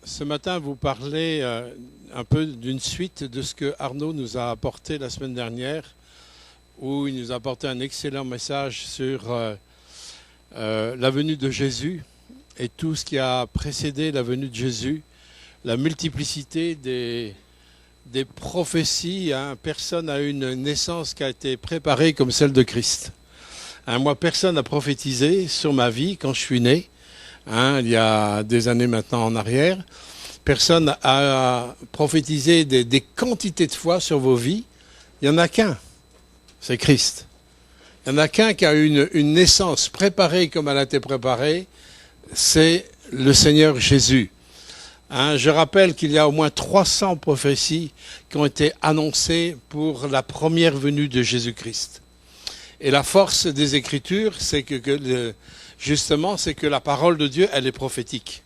Ce matin, vous parlez un peu d'une suite de ce que Arnaud nous a apporté la semaine dernière, où il nous a apporté un excellent message sur la venue de Jésus et tout ce qui a précédé la venue de Jésus, la multiplicité des prophéties. Personne n'a une naissance qui a été préparée comme celle de Christ. Moi, personne n'a prophétisé sur ma vie quand je suis né. Il y a des années maintenant en arrière. Personne a prophétisé des quantités de fois sur vos vies. Il n'y en a qu'un, c'est Christ. Il n'y en a qu'un qui a eu une naissance préparée comme elle a été préparée, c'est le Seigneur Jésus. Je rappelle qu'il y a au moins 300 prophéties qui ont été annoncées pour la première venue de Jésus-Christ. Et la force des Écritures, c'est justement, c'est que la parole de Dieu, elle est prophétique.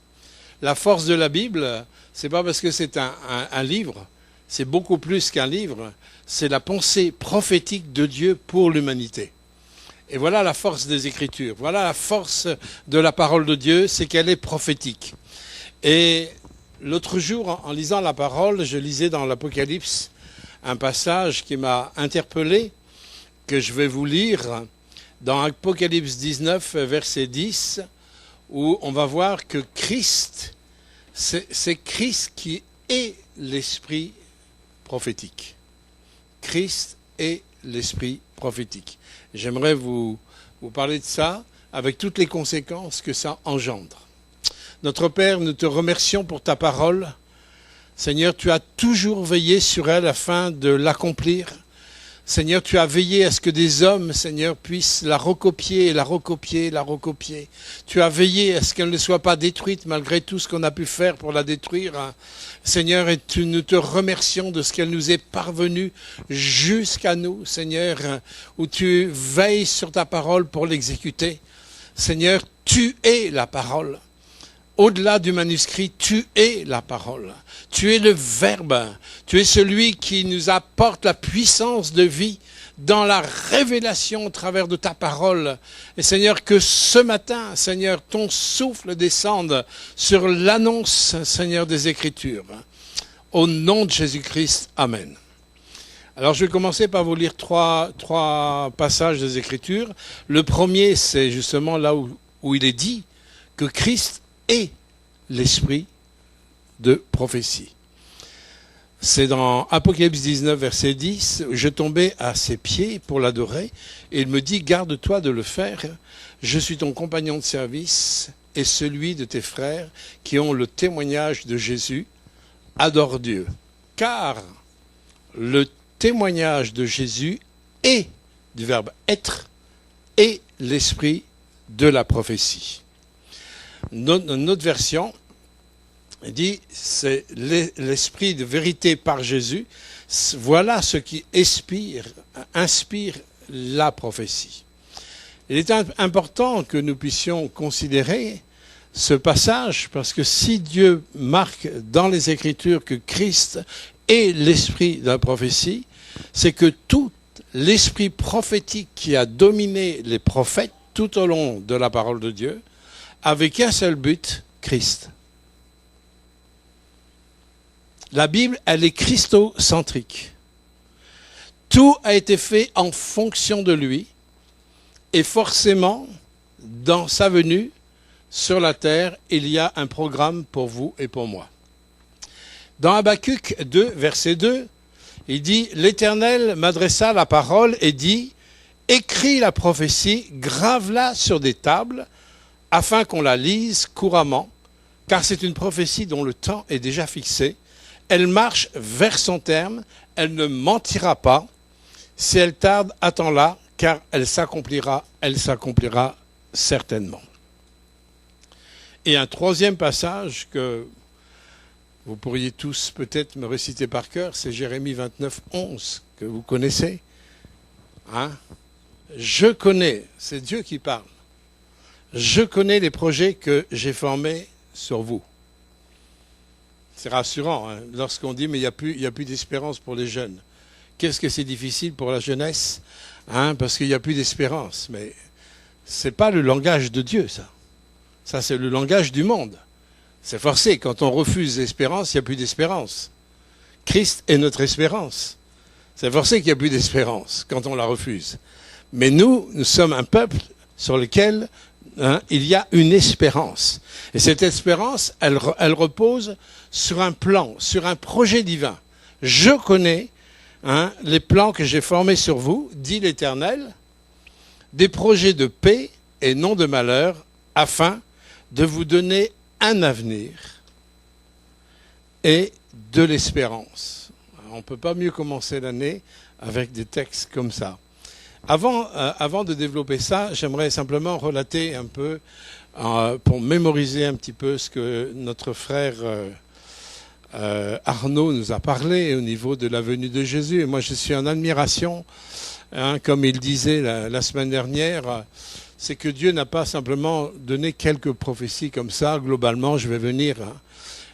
La force de la Bible, c'est pas parce que c'est un livre, c'est beaucoup plus qu'un livre, c'est la pensée prophétique de Dieu pour l'humanité. Et voilà la force des Écritures, voilà la force de la parole de Dieu, c'est qu'elle est prophétique. Et l'autre jour, en lisant la parole, je lisais dans l'Apocalypse un passage qui m'a interpellé, que je vais vous lire, dans Apocalypse 19, verset 10, où on va voir que Christ, c'est Christ qui est l'esprit prophétique. Christ est l'esprit prophétique. J'aimerais vous parler de ça avec toutes les conséquences que ça engendre. Notre Père, nous te remercions pour ta parole. Seigneur, tu as toujours veillé sur elle afin de l'accomplir. Seigneur, tu as veillé à ce que des hommes, Seigneur, puissent la recopier, la recopier, la recopier. Tu as veillé à ce qu'elle ne soit pas détruite malgré tout ce qu'on a pu faire pour la détruire. Seigneur, et nous te remercions de ce qu'elle nous est parvenue jusqu'à nous, Seigneur, où tu veilles sur ta parole pour l'exécuter. Seigneur, tu es la parole. Au-delà du manuscrit, tu es la parole. Tu es le Verbe. Tu es celui qui nous apporte la puissance de vie dans la révélation au travers de ta parole. Et Seigneur, que ce matin, Seigneur, ton souffle descende sur l'annonce, Seigneur, des Écritures. Au nom de Jésus-Christ, Amen. Alors je vais commencer par vous lire trois passages des Écritures. Le premier, c'est justement là où il est dit que Christ est l'esprit de prophétie. C'est dans Apocalypse 19, verset 10, je tombais à ses pieds pour l'adorer, et il me dit, garde-toi de le faire, je suis ton compagnon de service et celui de tes frères qui ont le témoignage de Jésus, adore Dieu. Car le témoignage de Jésus est, du verbe être, est l'esprit de la prophétie. Notre version dit c'est l'esprit de vérité par Jésus. Voilà ce qui inspire la prophétie. Il est important que nous puissions considérer ce passage parce que si Dieu marque dans les Écritures que Christ est l'esprit de la prophétie, c'est que tout l'esprit prophétique qui a dominé les prophètes tout au long de la parole de Dieu avec un seul but, Christ. La Bible, elle est christocentrique. Tout a été fait en fonction de lui et forcément, dans sa venue sur la terre, il y a un programme pour vous et pour moi. Dans Habakkuk 2, verset 2, il dit « L'Éternel m'adressa la parole et dit « Écris la prophétie, grave-la sur des tables, afin qu'on la lise couramment, car c'est une prophétie dont le temps est déjà fixé. Elle marche vers son terme, elle ne mentira pas. Si elle tarde, attends-la, car elle s'accomplira certainement. » Et un troisième passage que vous pourriez tous peut-être me réciter par cœur, c'est Jérémie 29, 11, que vous connaissez. Je connais, c'est Dieu qui parle. Je connais les projets que j'ai formés sur vous. C'est rassurant lorsqu'on dit mais il n'y a plus d'espérance pour les jeunes. Qu'est-ce que c'est difficile pour la jeunesse parce qu'il n'y a plus d'espérance. Mais ce n'est pas le langage de Dieu, ça. Ça, c'est le langage du monde. C'est forcé. Quand on refuse l'espérance, il n'y a plus d'espérance. Christ est notre espérance. C'est forcé qu'il n'y a plus d'espérance quand on la refuse. Mais nous sommes un peuple sur lequel il y a une espérance. Et cette espérance, elle repose sur un plan, sur un projet divin. Je connais les plans que j'ai formés sur vous, dit l'Éternel, des projets de paix et non de malheur, afin de vous donner un avenir et de l'espérance. On ne peut pas mieux commencer l'année avec des textes comme ça. Avant de développer ça, j'aimerais simplement relater un peu, pour mémoriser un petit peu ce que notre frère Arnaud nous a parlé au niveau de la venue de Jésus. Et moi, je suis en admiration, comme il disait la semaine dernière, c'est que Dieu n'a pas simplement donné quelques prophéties comme ça, globalement, je vais venir.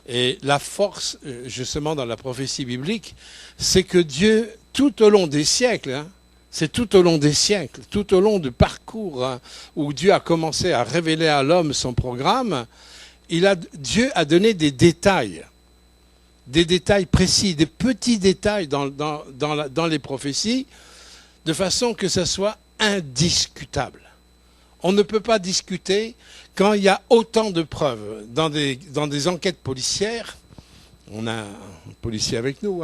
Et la force, justement, dans la prophétie biblique, c'est que Dieu, tout au long des siècles, c'est tout au long des siècles, tout au long du parcours où Dieu a commencé à révéler à l'homme son programme, Dieu a donné des détails précis, des petits détails dans les prophéties, de façon que ce soit indiscutable. On ne peut pas discuter quand il y a autant de preuves dans des enquêtes policières. On a un policier avec nous,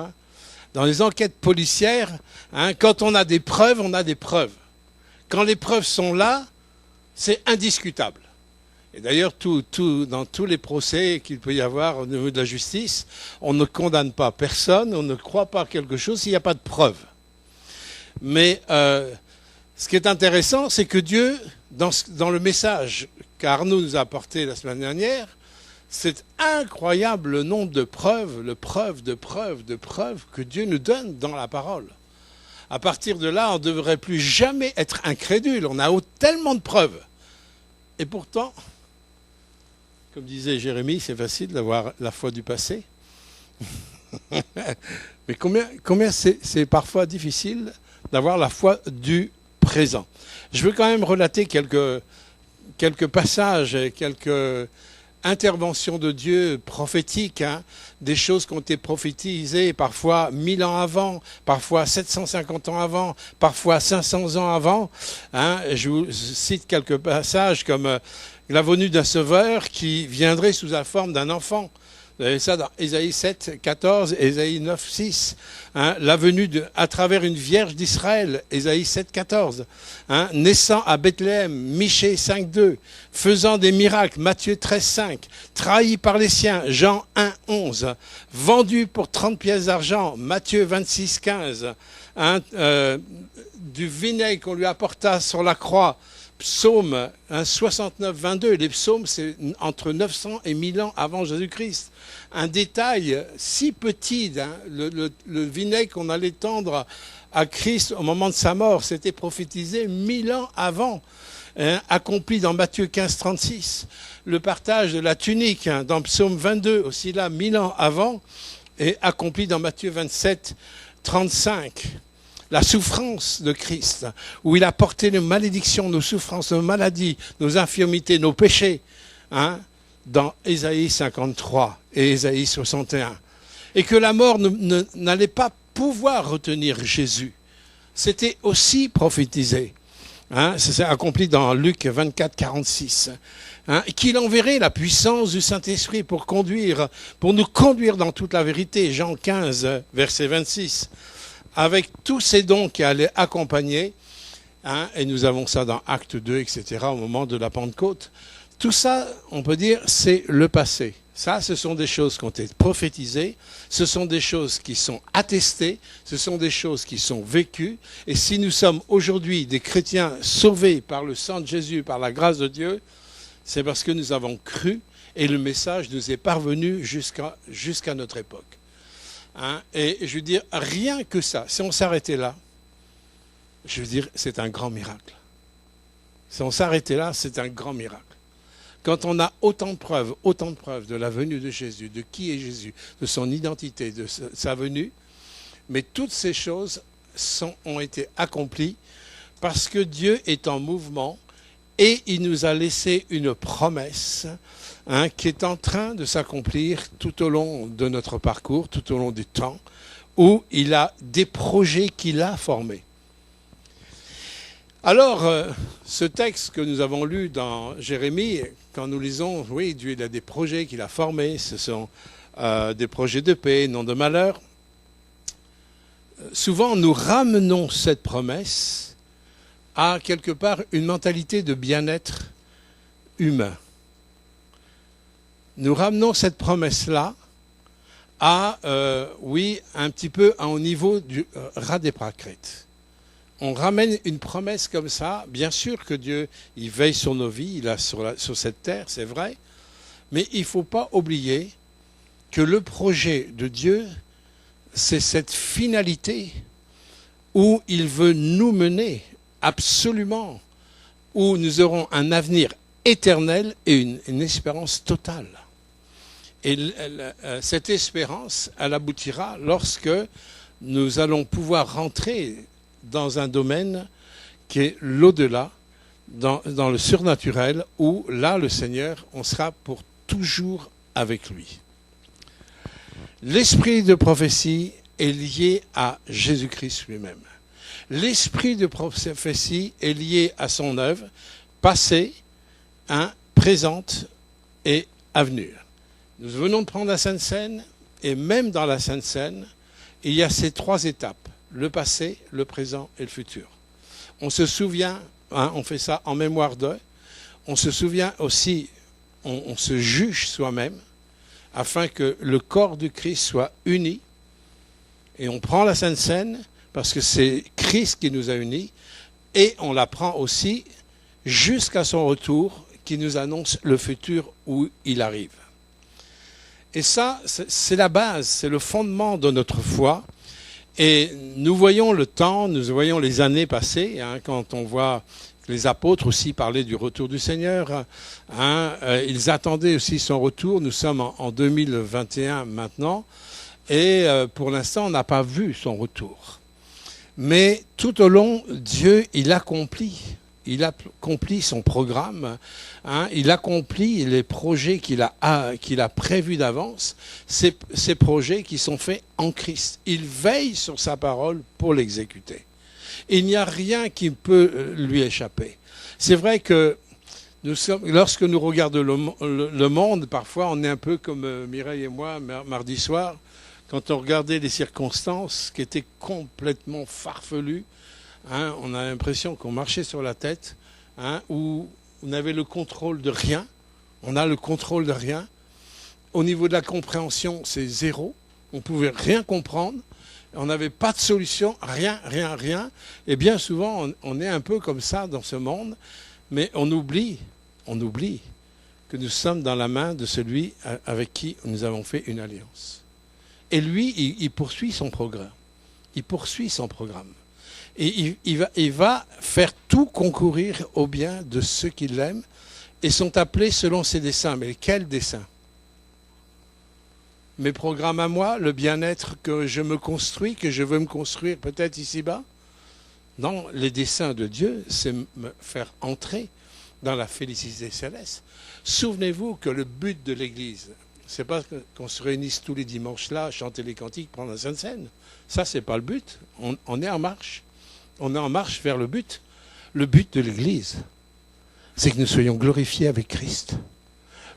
Dans les enquêtes policières, quand on a des preuves, on a des preuves. Quand les preuves sont là, c'est indiscutable. Et d'ailleurs, dans tous les procès qu'il peut y avoir au niveau de la justice, on ne condamne pas personne, on ne croit pas quelque chose s'il n'y a pas de preuves. Mais ce qui est intéressant, c'est que Dieu, dans le message qu'Arnaud nous a apporté la semaine dernière, c'est incroyable le nombre de preuves, de preuves que Dieu nous donne dans la parole. À partir de là, on ne devrait plus jamais être incrédule. On a tellement de preuves. Et pourtant, comme disait Jérémie, c'est facile d'avoir la foi du passé. Mais combien c'est parfois difficile d'avoir la foi du présent. Je veux quand même relater quelques passages, quelques interventions de Dieu prophétiques, des choses qui ont été prophétisées parfois 1000 ans avant, parfois 750 ans avant, parfois 500 ans avant. Je vous cite quelques passages comme la venue d'un sauveur qui viendrait sous la forme d'un enfant. Vous avez ça dans Ésaïe 7, 14, Ésaïe 9, 6. La venue à travers une vierge d'Israël, Ésaïe 7, 14. Naissant à Bethléem, Michée 5, 2. Faisant des miracles, Matthieu 13, 5. Trahi par les siens, Jean 1, 11. Vendu pour 30 pièces d'argent, Matthieu 26, 15. Du vinaigre qu'on lui apporta sur la croix, Psaume 69, 22. Les psaumes, c'est entre 900 et 1000 ans avant Jésus-Christ. Un détail si petit, le vinaigre qu'on allait tendre à Christ au moment de sa mort, c'était prophétisé 1000 ans avant, accompli dans Matthieu 15, 36. Le partage de la tunique dans Psaume 22, aussi là 1000 ans avant, et accompli dans Matthieu 27, 35. La souffrance de Christ, où il a porté nos malédictions, nos souffrances, nos maladies, nos infirmités, nos péchés, dans Ésaïe 53 et Ésaïe 61. Et que la mort n'allait pas pouvoir retenir Jésus. C'était aussi prophétisé. C'est accompli dans Luc 24, 46. Qu'il enverrait la puissance du Saint-Esprit pour nous conduire dans toute la vérité. Jean 15, verset 26. Avec tous ces dons qui allaient accompagner, et nous avons ça dans Acte 2, etc., au moment de la Pentecôte. Tout ça, on peut dire, c'est le passé. Ça, ce sont des choses qui ont été prophétisées, ce sont des choses qui sont attestées, ce sont des choses qui sont vécues. Et si nous sommes aujourd'hui des chrétiens sauvés par le sang de Jésus, par la grâce de Dieu, c'est parce que nous avons cru et le message nous est parvenu jusqu'à notre époque. Et je veux dire, rien que ça, si on s'arrêtait là, je veux dire, c'est un grand miracle. Si on s'arrêtait là, c'est un grand miracle. Quand on a autant de preuves de la venue de Jésus, de qui est Jésus, de son identité, de sa venue, mais toutes ces choses ont été accomplies parce que Dieu est en mouvement et il nous a laissé une promesse qui est en train de s'accomplir tout au long de notre parcours, tout au long du temps, où il a des projets qu'il a formés. Alors, ce texte que nous avons lu dans Jérémie, quand nous lisons, oui, Dieu il a des projets qu'il a formés, ce sont des projets de paix, non de malheur. Souvent, nous ramenons cette promesse à quelque part une mentalité de bien-être humain. Nous ramenons cette promesse-là à, oui, un petit peu au niveau du ras des pâquerettes. On ramène une promesse comme ça. Bien sûr que Dieu, il veille sur nos vies, il est sur cette terre, c'est vrai. Mais il ne faut pas oublier que le projet de Dieu, c'est cette finalité où il veut nous mener absolument, où nous aurons un avenir éternel et une espérance totale. Et cette espérance, elle aboutira lorsque nous allons pouvoir rentrer dans un domaine qui est l'au-delà, dans le surnaturel, où là, le Seigneur, on sera pour toujours avec lui. L'esprit de prophétie est lié à Jésus-Christ lui-même. L'esprit de prophétie est lié à son œuvre, passée, présente et à venir. Nous venons de prendre la Sainte Seine, et même dans la Sainte Seine, il y a ces trois étapes. Le passé, le présent et le futur. On se souvient, on fait ça en mémoire d'eux, on se souvient aussi, on se juge soi-même, afin que le corps du Christ soit uni, et on prend la Sainte Seine, parce que c'est Christ qui nous a unis, et on la prend aussi jusqu'à son retour, qui nous annonce le futur où il arrive. Et ça, c'est la base, c'est le fondement de notre foi. Et nous voyons le temps, nous voyons les années passées, quand on voit les apôtres aussi parler du retour du Seigneur. Ils attendaient aussi son retour. Nous sommes en 2021 maintenant, et pour l'instant, on n'a pas vu son retour. Mais tout au long, Dieu, il accomplit son programme, il accomplit les projets qu'il a prévus d'avance, ces projets qui sont faits en Christ. Il veille sur sa parole pour l'exécuter. Il n'y a rien qui peut lui échapper. C'est vrai que lorsque nous regardons le monde, parfois on est un peu comme Mireille et moi, mardi soir, quand on regardait les circonstances qui étaient complètement farfelues. On a l'impression qu'on marchait sur la tête, où on avait le contrôle de rien. On a le contrôle de rien. Au niveau de la compréhension, c'est zéro. On ne pouvait rien comprendre. On n'avait pas de solution, rien. Et bien souvent, on est un peu comme ça dans ce monde, mais on oublie que nous sommes dans la main de celui avec qui nous avons fait une alliance. Et lui, il poursuit son programme. Il poursuit son programme. Et il va faire tout concourir au bien de ceux qui l'aiment et sont appelés selon ses desseins. Mais quels desseins? Mes programmes à moi, le bien-être que je me construis, que je veux me construire peut-être ici-bas? Non, les desseins de Dieu, c'est me faire entrer dans la félicité céleste. Souvenez-vous que le but de l'Église, c'est pas qu'on se réunisse tous les dimanches là, chanter les cantiques, prendre la Sainte Seine. Ça, c'est pas le but. On est en marche. On est en marche vers le but. Le but de l'Église, c'est que nous soyons glorifiés avec Christ.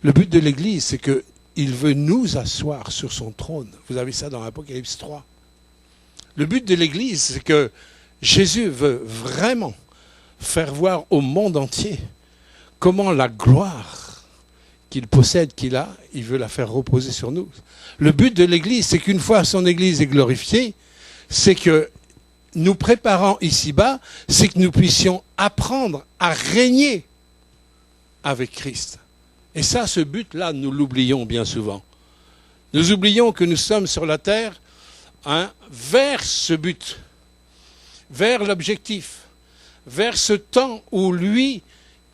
Le but de l'Église, c'est qu'il veut nous asseoir sur son trône. Vous avez ça dans Apocalypse 3. Le but de l'Église, c'est que Jésus veut vraiment faire voir au monde entier comment la gloire qu'il possède, qu'il a, il veut la faire reposer sur nous. Le but de l'Église, c'est qu'une fois son Église est glorifiée, c'est que nous préparant ici-bas, c'est que nous puissions apprendre à régner avec Christ. Et ça, ce but-là, nous l'oublions bien souvent. Nous oublions que nous sommes sur la terre vers ce but, vers l'objectif, vers ce temps où lui,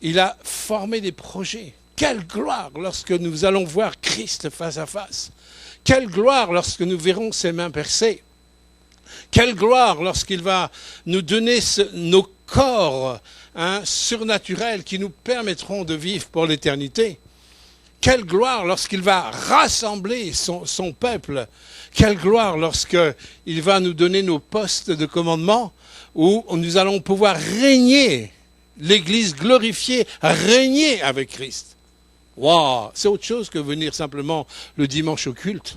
il a formé des projets. Quelle gloire lorsque nous allons voir Christ face à face. Quelle gloire lorsque nous verrons ses mains percées. Quelle gloire lorsqu'il va nous donner nos corps surnaturels qui nous permettront de vivre pour l'éternité. Quelle gloire lorsqu'il va rassembler son peuple. Quelle gloire lorsqu'il va nous donner nos postes de commandement où nous allons pouvoir régner, l'Église glorifiée, régner avec Christ. Waouh, c'est autre chose que venir simplement le dimanche au culte,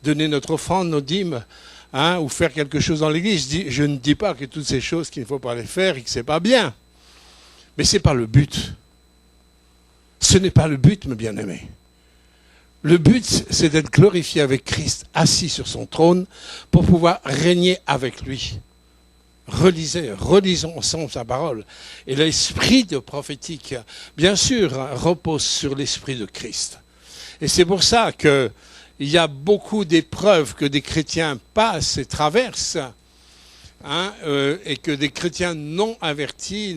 donner notre offrande, nos dîmes, ou faire quelque chose dans l'Église. Je ne dis pas que toutes ces choses qu'il ne faut pas les faire et que ce n'est pas bien. Mais ce n'est pas le but. Ce n'est pas le but, mes bien-aimés. Le but, c'est d'être glorifié avec Christ, assis sur son trône, pour pouvoir régner avec lui. Relisons ensemble sa parole. Et l'esprit de prophétique, bien sûr, repose sur l'esprit de Christ. Et c'est pour ça qu'il y a beaucoup d'épreuves que des chrétiens passent et traversent, et que des chrétiens non avertis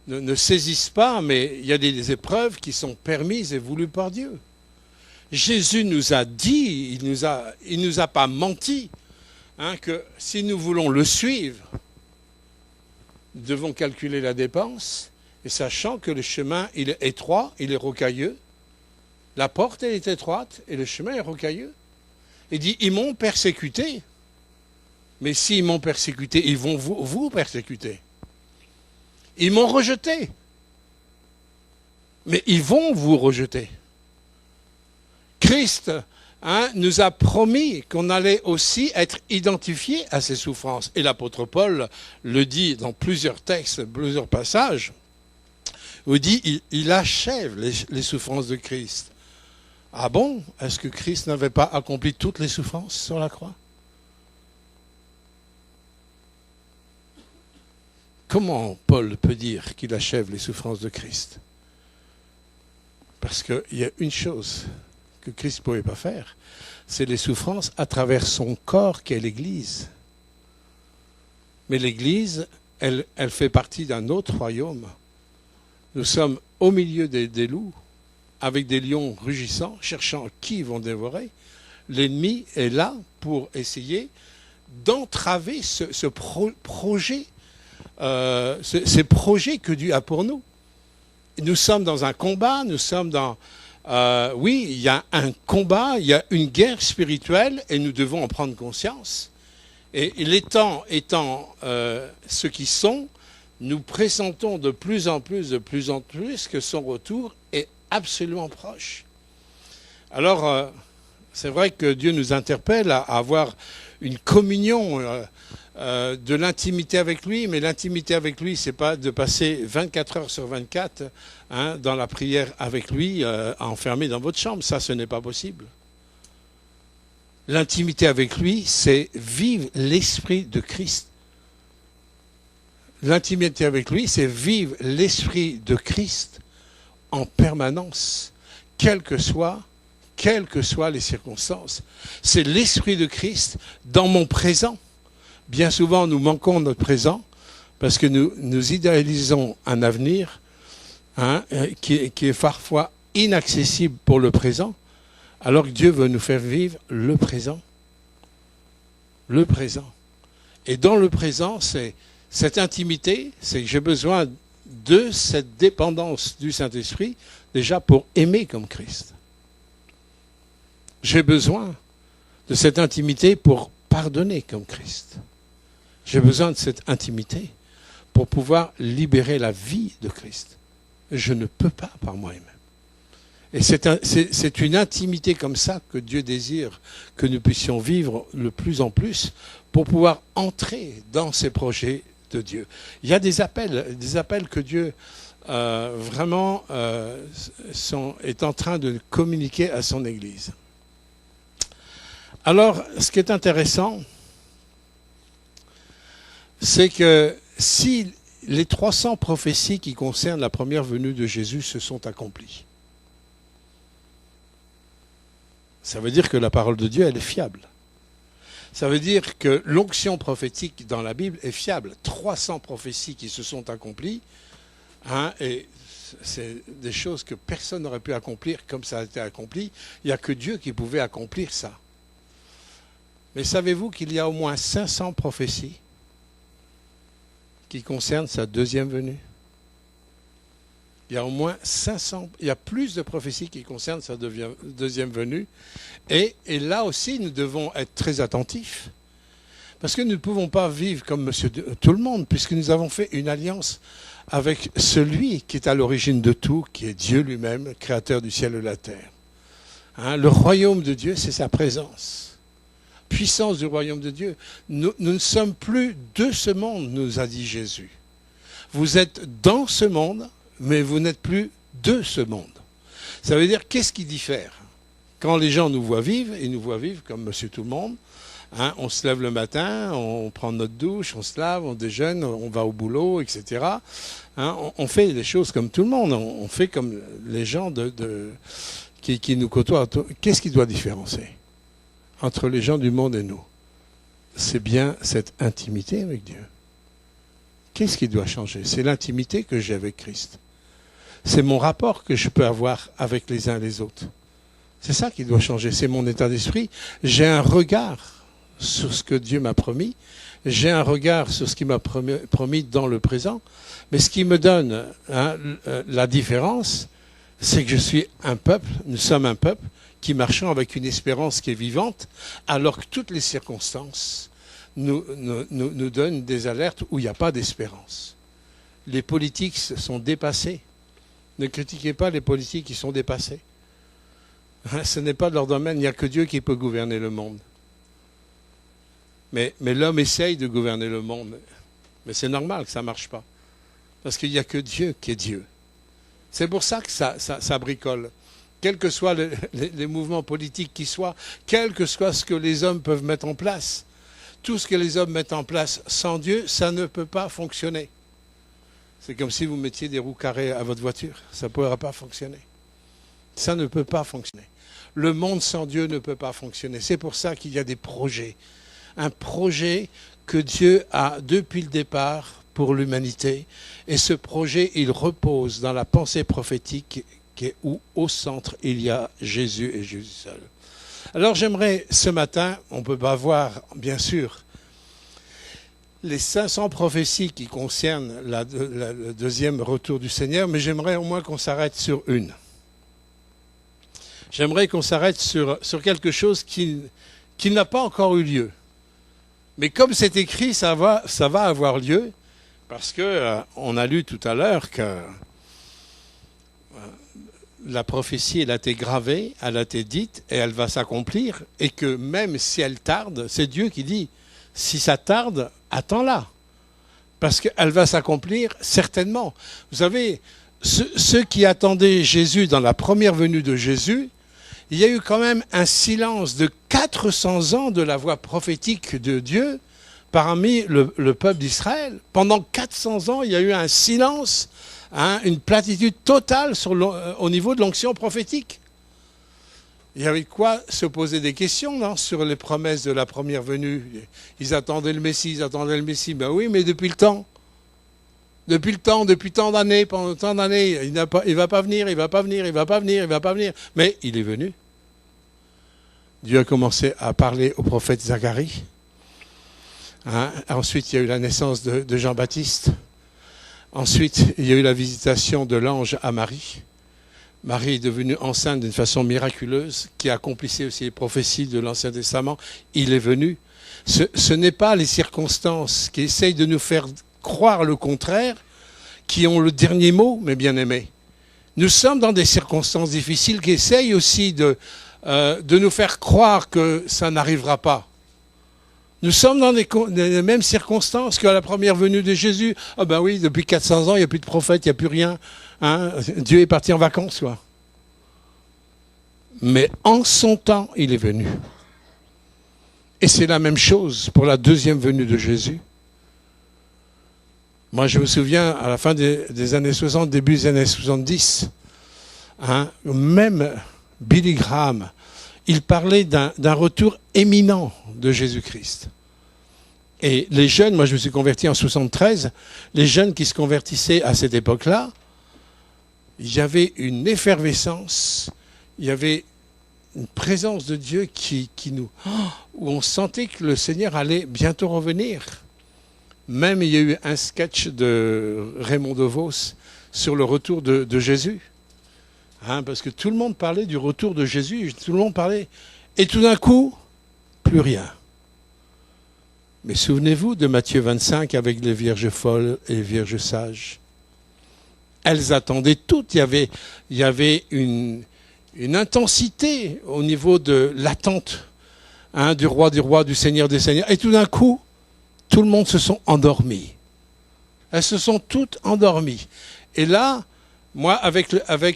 ne saisissent pas, mais il y a des épreuves qui sont permises et voulues par Dieu. Jésus nous a dit, il nous a pas menti, que si nous voulons le suivre, nous devons calculer la dépense, et sachant que le chemin, il est étroit, il est rocailleux, la porte, elle est étroite, et le chemin est rocailleux. Il dit, ils m'ont persécuté, mais s'ils m'ont persécuté, ils vont vous persécuter. Ils m'ont rejeté, mais ils vont vous rejeter. Christ nous a promis qu'on allait aussi être identifié à ses souffrances. Et l'apôtre Paul le dit dans plusieurs textes, plusieurs passages, où il dit il achève les souffrances de Christ. Ah bon? Est-ce que Christ n'avait pas accompli toutes les souffrances sur la croix? Comment Paul peut dire qu'il achève les souffrances de Christ? Parce qu'il y a une chose que Christ ne pouvait pas faire, c'est les souffrances à travers son corps qu'est l'Église. Mais l'Église, elle fait partie d'un autre royaume. Nous sommes au milieu des loups, avec des lions rugissants, cherchant qui ils vont dévorer. L'ennemi est là pour essayer d'entraver ce projet, ces projets que Dieu a pour nous. Nous sommes dans un combat, nous sommes dans... oui, il y a un combat, il y a une guerre spirituelle et nous devons en prendre conscience. Et les temps étant ceux qui sont, nous pressentons de plus en plus que son retour est absolument proche. Alors, c'est vrai que Dieu nous interpelle à avoir une communion de l'intimité avec lui, mais l'intimité avec lui, c'est pas de passer 24 heures sur 24 dans la prière avec lui, enfermé dans votre chambre. Ça, ce n'est pas possible. L'intimité avec lui, c'est vivre l'esprit de Christ. L'intimité avec lui, c'est vivre l'esprit de Christ en permanence, quelles que soient les circonstances. C'est l'esprit de Christ dans mon présent. Bien souvent, nous manquons de notre présent parce que nous idéalisons un avenir qui est parfois inaccessible pour le présent, alors que Dieu veut nous faire vivre le présent. Le présent. Et dans le présent, c'est cette intimité, c'est que j'ai besoin de cette dépendance du Saint-Esprit, déjà pour aimer comme Christ. J'ai besoin de cette intimité pour pardonner comme Christ. J'ai besoin de cette intimité pour pouvoir libérer la vie de Christ. Je ne peux pas par moi-même. Et c'est une intimité comme ça que Dieu désire que nous puissions vivre le plus en plus pour pouvoir entrer dans ces projets de Dieu. Il y a des appels que Dieu vraiment est en train de communiquer à son Église. Alors, ce qui est intéressant, c'est que si les 300 prophéties qui concernent la première venue de Jésus se sont accomplies, ça veut dire que la parole de Dieu, elle est fiable. Ça veut dire que l'onction prophétique dans la Bible est fiable. 300 prophéties qui se sont accomplies, et c'est des choses que personne n'aurait pu accomplir comme ça a été accompli. Il n'y a que Dieu qui pouvait accomplir ça. Mais savez-vous qu'il y a au moins 500 prophéties qui concernent sa deuxième venue? Il y a au moins 500, il y a plus de prophéties qui concernent sa deuxième venue. Et là aussi, nous devons être très attentifs. Parce que nous ne pouvons pas vivre comme monsieur tout le monde, puisque nous avons fait une alliance avec celui qui est à l'origine de tout, qui est Dieu lui-même, créateur du ciel et de la terre. Hein, le royaume de Dieu, c'est sa présence. Puissance du royaume de Dieu. Nous ne sommes plus de ce monde, nous a dit Jésus. Vous êtes dans ce monde, mais vous n'êtes plus de ce monde. Ça veut dire, qu'est-ce qui diffère? Quand les gens nous voient vivre, ils nous voient vivre comme monsieur tout le monde. Hein, on se lève le matin, on prend notre douche, on se lave, on déjeune, on va au boulot, etc. Hein, on fait les choses comme tout le monde. On fait comme les gens qui nous côtoient. Qu'est-ce qui doit différencier entre les gens du monde et nous? C'est bien cette intimité avec Dieu. Qu'est-ce qui doit changer? C'est l'intimité que j'ai avec Christ. C'est mon rapport que je peux avoir avec les uns et les autres. C'est ça qui doit changer. C'est mon état d'esprit. J'ai un regard sur ce que Dieu m'a promis. J'ai un regard sur ce qu'il m'a promis dans le présent. Mais ce qui me donne la différence, c'est que je suis un peuple, nous sommes un peuple qui marchons avec une espérance qui est vivante, alors que toutes les circonstances nous donnent des alertes où il n'y a pas d'espérance. Les politiques sont dépassés. Ne critiquez pas les politiques qui sont dépassés. Ce n'est pas de leur domaine, il n'y a que Dieu qui peut gouverner le monde. Mais l'homme essaye de gouverner le monde. Mais c'est normal que ça ne marche pas. Parce qu'il n'y a que Dieu qui est Dieu. C'est pour ça que ça bricole. Quels que soient les mouvements politiques qui soient, quel que soit ce que les hommes peuvent mettre en place, tout ce que les hommes mettent en place sans Dieu, ça ne peut pas fonctionner. C'est comme si vous mettiez des roues carrées à votre voiture. Ça ne pourra pas fonctionner. Ça ne peut pas fonctionner. Le monde sans Dieu ne peut pas fonctionner. C'est pour ça qu'il y a des projets. Un projet que Dieu a depuis le départ pour l'humanité. Et ce projet, il repose dans la pensée prophétique où au centre, il y a Jésus et Jésus seul. Alors j'aimerais ce matin, on ne peut pas voir, bien sûr, les 500 prophéties qui concernent le deuxième retour du Seigneur, mais j'aimerais au moins qu'on s'arrête sur une. J'aimerais qu'on s'arrête sur quelque chose qui n'a pas encore eu lieu. Mais comme c'est écrit, ça va avoir lieu, parce que on a lu tout à l'heure que la prophétie, elle a été gravée, elle a été dite, et elle va s'accomplir, et que même si elle tarde, c'est Dieu qui dit, si ça tarde, attends-la, parce qu'elle va s'accomplir certainement. Vous savez, ceux qui attendaient Jésus dans la première venue de Jésus, il y a eu quand même un silence de 400 ans de la voix prophétique de Dieu parmi le peuple d'Israël. Pendant 400 ans, il y a eu un silence, une platitude totale au niveau de l'onction prophétique. Il y avait quoi se poser des questions sur les promesses de la première venue. Ils attendaient le Messie, Ben oui, mais depuis le temps. Depuis tant d'années, pendant tant d'années, il ne va pas venir. Mais il est venu. Dieu a commencé à parler au prophète Zacharie. Ensuite, il y a eu la naissance de Jean-Baptiste. Ensuite, il y a eu la visitation de l'ange à Marie. Marie est devenue enceinte d'une façon miraculeuse, qui accomplissait aussi les prophéties de l'Ancien Testament. Il est venu. Ce n'est pas les circonstances qui essayent de nous faire croire le contraire, qui ont le dernier mot, mes bien-aimés. Nous sommes dans des circonstances difficiles qui essayent aussi de nous faire croire que ça n'arrivera pas. Nous sommes dans les mêmes circonstances qu'à la première venue de Jésus. Ah ben oui, depuis 400 ans, il n'y a plus de prophète, il n'y a plus rien. Dieu est parti en vacances, quoi. Mais en son temps, il est venu. Et c'est la même chose pour la deuxième venue de Jésus. Moi, je me souviens, à la fin des années 60, début des années 70, même Billy Graham, il parlait d'un retour éminent de Jésus-Christ. Et les jeunes, moi je me suis converti en 73, les jeunes qui se convertissaient à cette époque-là, il y avait une effervescence, il y avait une présence de Dieu où on sentait que le Seigneur allait bientôt revenir. Même il y a eu un sketch de Raymond DeVos sur le retour de Jésus. Hein, parce que tout le monde parlait du retour de Jésus, tout le monde parlait. Et tout d'un coup, plus rien. Mais souvenez-vous de Matthieu 25 avec les vierges folles et les vierges sages. Elles attendaient toutes. Il y avait une intensité au niveau de l'attente, hein, du roi, du Seigneur des Seigneurs. Et tout d'un coup, tout le monde se sont endormis. Elles se sont toutes endormies. Et là, moi, avec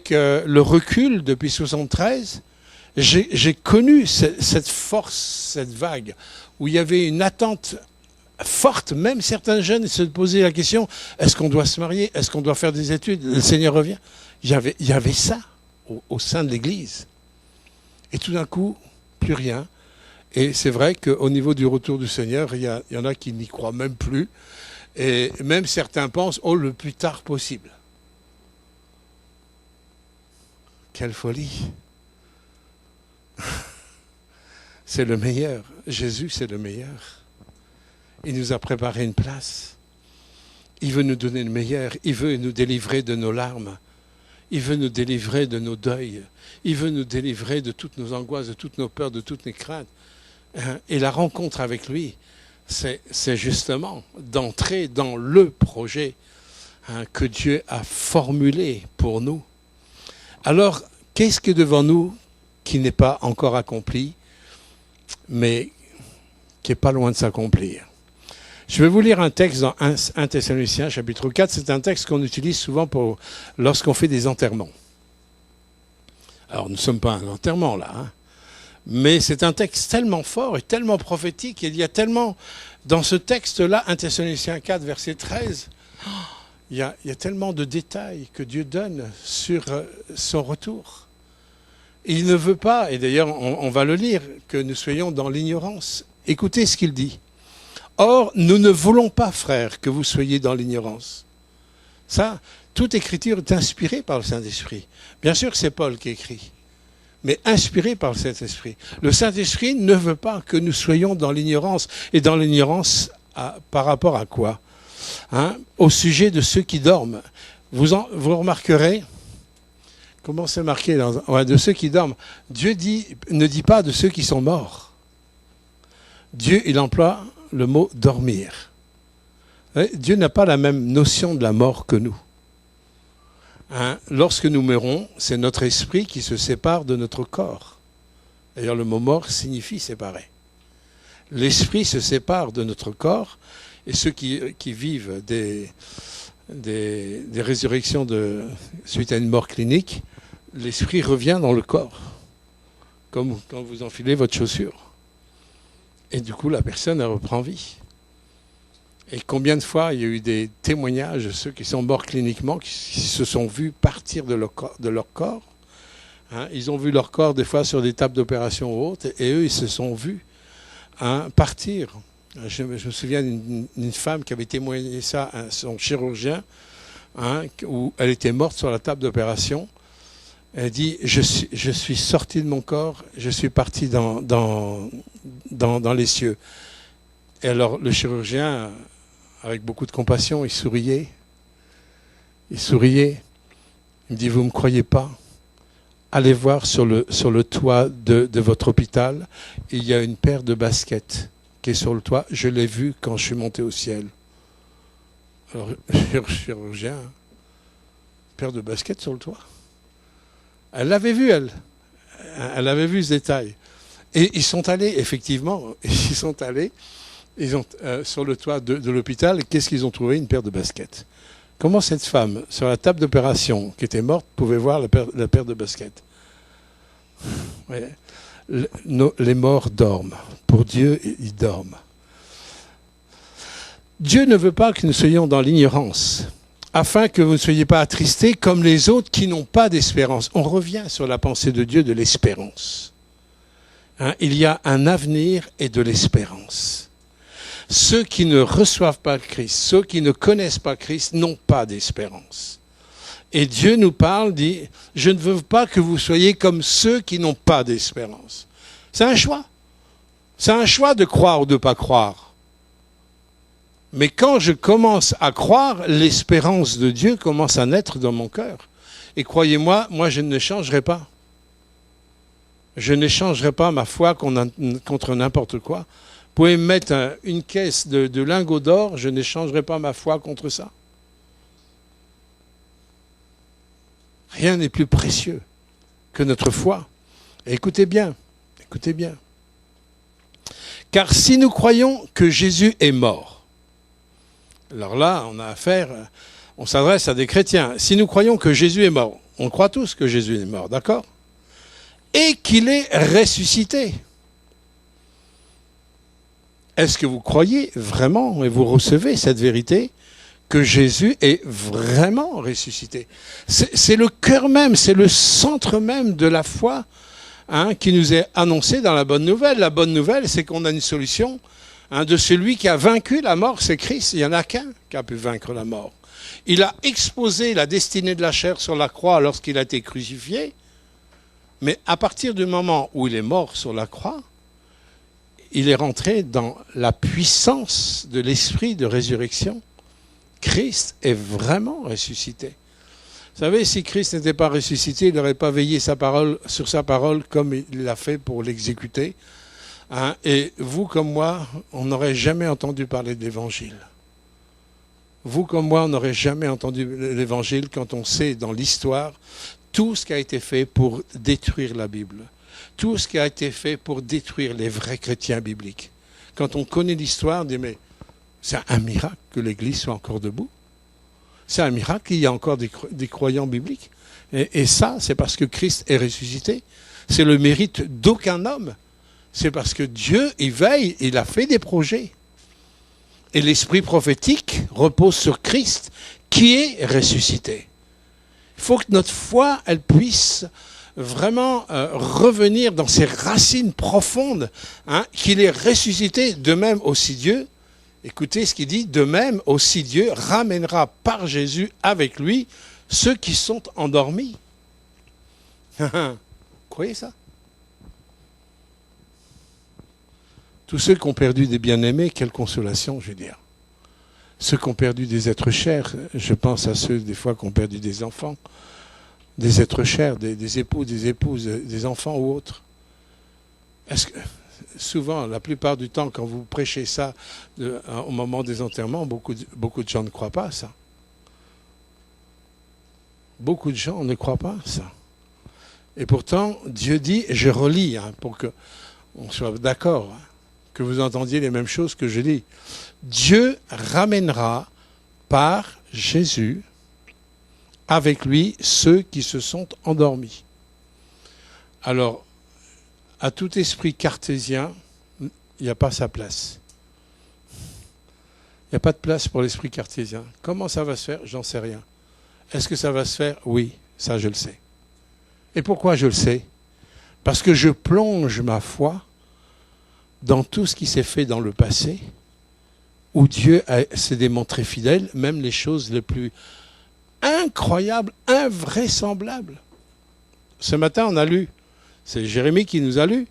le recul depuis 73, j'ai connu cette force, cette vague, où il y avait une attente forte. Même certains jeunes se posaient la question, est-ce qu'on doit se marier? Est-ce qu'on doit faire des études? Le Seigneur revient. Il y avait ça au sein de l'Église. Et tout d'un coup, plus rien. Et c'est vrai qu'au niveau du retour du Seigneur, il y en a qui n'y croient même plus. Et même certains pensent, oh, le plus tard possible. Quelle folie! C'est le meilleur. Jésus, c'est le meilleur. Il nous a préparé une place. Il veut nous donner le meilleur. Il veut nous délivrer de nos larmes. Il veut nous délivrer de nos deuils. Il veut nous délivrer de toutes nos angoisses, de toutes nos peurs, de toutes nos craintes. Et la rencontre avec lui, c'est justement d'entrer dans le projet que Dieu a formulé pour nous. Alors, qu'est-ce que devant nous qui n'est pas encore accompli, mais qui n'est pas loin de s'accomplir? Je vais vous lire un texte dans 1 Thessaloniciens, chapitre 4. C'est un texte qu'on utilise souvent lorsqu'on fait des enterrements. Alors, nous ne sommes pas à un enterrement, là, hein, mais c'est un texte tellement fort et tellement prophétique. Il y a tellement, dans ce texte-là, 1 Thessaloniciens 4, verset 13, il y a tellement de détails que Dieu donne sur son retour. Il ne veut pas, et d'ailleurs on va le lire, que nous soyons dans l'ignorance. Écoutez ce qu'il dit. Or, nous ne voulons pas, frères, que vous soyez dans l'ignorance. Ça, toute écriture est inspirée par le Saint-Esprit. Bien sûr, c'est Paul qui écrit, mais inspiré par le Saint-Esprit. Le Saint-Esprit ne veut pas que nous soyons dans l'ignorance. Et dans l'ignorance, par rapport à quoi? Au sujet de ceux qui dorment. Vous remarquerez, comment c'est marqué de ceux qui dorment. Dieu ne dit pas de ceux qui sont morts. Dieu, il emploie le mot dormir. Dieu n'a pas la même notion de la mort que nous. Lorsque nous mourons, c'est notre esprit qui se sépare de notre corps. D'ailleurs, le mot mort signifie séparer. L'esprit se sépare de notre corps, et ceux qui vivent des résurrections suite à une mort clinique, l'esprit revient dans le corps, comme quand vous enfilez votre chaussure. Et du coup, la personne, elle reprend vie. Et combien de fois il y a eu des témoignages de ceux qui sont morts cliniquement, qui se sont vus partir de leur corps. Ils ont vu leur corps des fois sur des tables d'opération ou autres, et eux, ils se sont vus partir. Je me souviens d'une femme qui avait témoigné ça à son chirurgien, où elle était morte sur la table d'opération. Elle dit, je suis sortie de mon corps, je suis partie dans les cieux. Et alors le chirurgien, avec beaucoup de compassion, il souriait. Il me dit, vous ne me croyez pas? Allez voir sur le toit de votre hôpital, il y a une paire de baskets qui est sur le toit. Je l'ai vue quand je suis monté au ciel. Alors, le chirurgien, paire de baskets sur le toit. Elle l'avait vu, elle avait vu ce détail. Et ils sont allés, effectivement, sur le toit de l'hôpital, qu'est-ce qu'ils ont trouvé? Une paire de baskets. Comment cette femme, sur la table d'opération, qui était morte, pouvait voir la paire de baskets? Ouais. Les morts dorment. Pour Dieu, ils dorment. Dieu ne veut pas que nous soyons dans l'ignorance, afin que vous ne soyez pas attristés comme les autres qui n'ont pas d'espérance. On revient sur la pensée de Dieu de l'espérance. Il y a un avenir et de l'espérance. Ceux qui ne reçoivent pas Christ, ceux qui ne connaissent pas Christ, n'ont pas d'espérance. Et Dieu nous parle, dit, je ne veux pas que vous soyez comme ceux qui n'ont pas d'espérance. C'est un choix. C'est un choix de croire ou de ne pas croire. Mais quand je commence à croire, l'espérance de Dieu commence à naître dans mon cœur. Et croyez-moi, moi je ne changerai pas. Je n'échangerai pas ma foi contre n'importe quoi. Vous pouvez me mettre une caisse de lingots d'or, je n'échangerai pas ma foi contre ça. Rien n'est plus précieux que notre foi. Et écoutez bien, écoutez bien. Car si nous croyons que Jésus est mort, alors là, on s'adresse à des chrétiens. Si nous croyons que Jésus est mort, on croit tous que Jésus est mort, d'accord? Et qu'il est ressuscité. Est-ce que vous croyez vraiment et vous recevez cette vérité que Jésus est vraiment ressuscité? C'est le cœur même, c'est le centre même de la foi qui nous est annoncé dans la bonne nouvelle. La bonne nouvelle, c'est qu'on a une solution de celui qui a vaincu la mort, c'est Christ. Il n'y en a qu'un qui a pu vaincre la mort. Il a exposé la destinée de la chair sur la croix lorsqu'il a été crucifié. Mais à partir du moment où il est mort sur la croix, il est rentré dans la puissance de l'esprit de résurrection. Christ est vraiment ressuscité. Vous savez, si Christ n'était pas ressuscité, il n'aurait pas veillé sur sa parole comme il l'a fait pour l'exécuter. Et vous comme moi, on n'aurait jamais entendu parler de l'Évangile. Vous comme moi, on n'aurait jamais entendu l'Évangile quand on sait dans l'histoire tout ce qui a été fait pour détruire la Bible. Tout ce qui a été fait pour détruire les vrais chrétiens bibliques. Quand on connaît l'histoire, on dit mais c'est un miracle que l'Église soit encore debout. C'est un miracle qu'il y a encore des croyants bibliques. Et ça, c'est parce que Christ est ressuscité. C'est le mérite d'aucun homme. C'est parce que Dieu, il veille, il a fait des projets. Et l'esprit prophétique repose sur Christ qui est ressuscité. Il faut que notre foi, elle puisse vraiment revenir dans ses racines profondes, qu'il est ressuscité, de même aussi Dieu. Écoutez ce qu'il dit, de même aussi Dieu ramènera par Jésus avec lui ceux qui sont endormis. Vous croyez ça? Tous ceux qui ont perdu des bien-aimés, quelle consolation, je veux dire. Ceux qui ont perdu des êtres chers, je pense à ceux des fois qui ont perdu des enfants, des êtres chers, des époux, des épouses, des enfants ou autres. Est-ce que souvent, la plupart du temps, quand vous prêchez ça au moment des enterrements, beaucoup de gens ne croient pas à ça. Beaucoup de gens ne croient pas à ça. Et pourtant, Dieu dit, je relis pour qu'on soit d'accord, que vous entendiez les mêmes choses que je dis. Dieu ramènera par Jésus avec lui ceux qui se sont endormis. Alors, à tout esprit cartésien, il n'y a pas sa place. Il n'y a pas de place pour l'esprit cartésien. Comment ça va se faire? J'en sais rien. Est-ce que ça va se faire? Oui, ça je le sais. Et pourquoi je le sais? Parce que je plonge ma foi dans tout ce qui s'est fait dans le passé, où Dieu s'est démontré fidèle, même les choses les plus incroyables, invraisemblables. Ce matin, on a lu, c'est Jérémie qui nous a lu,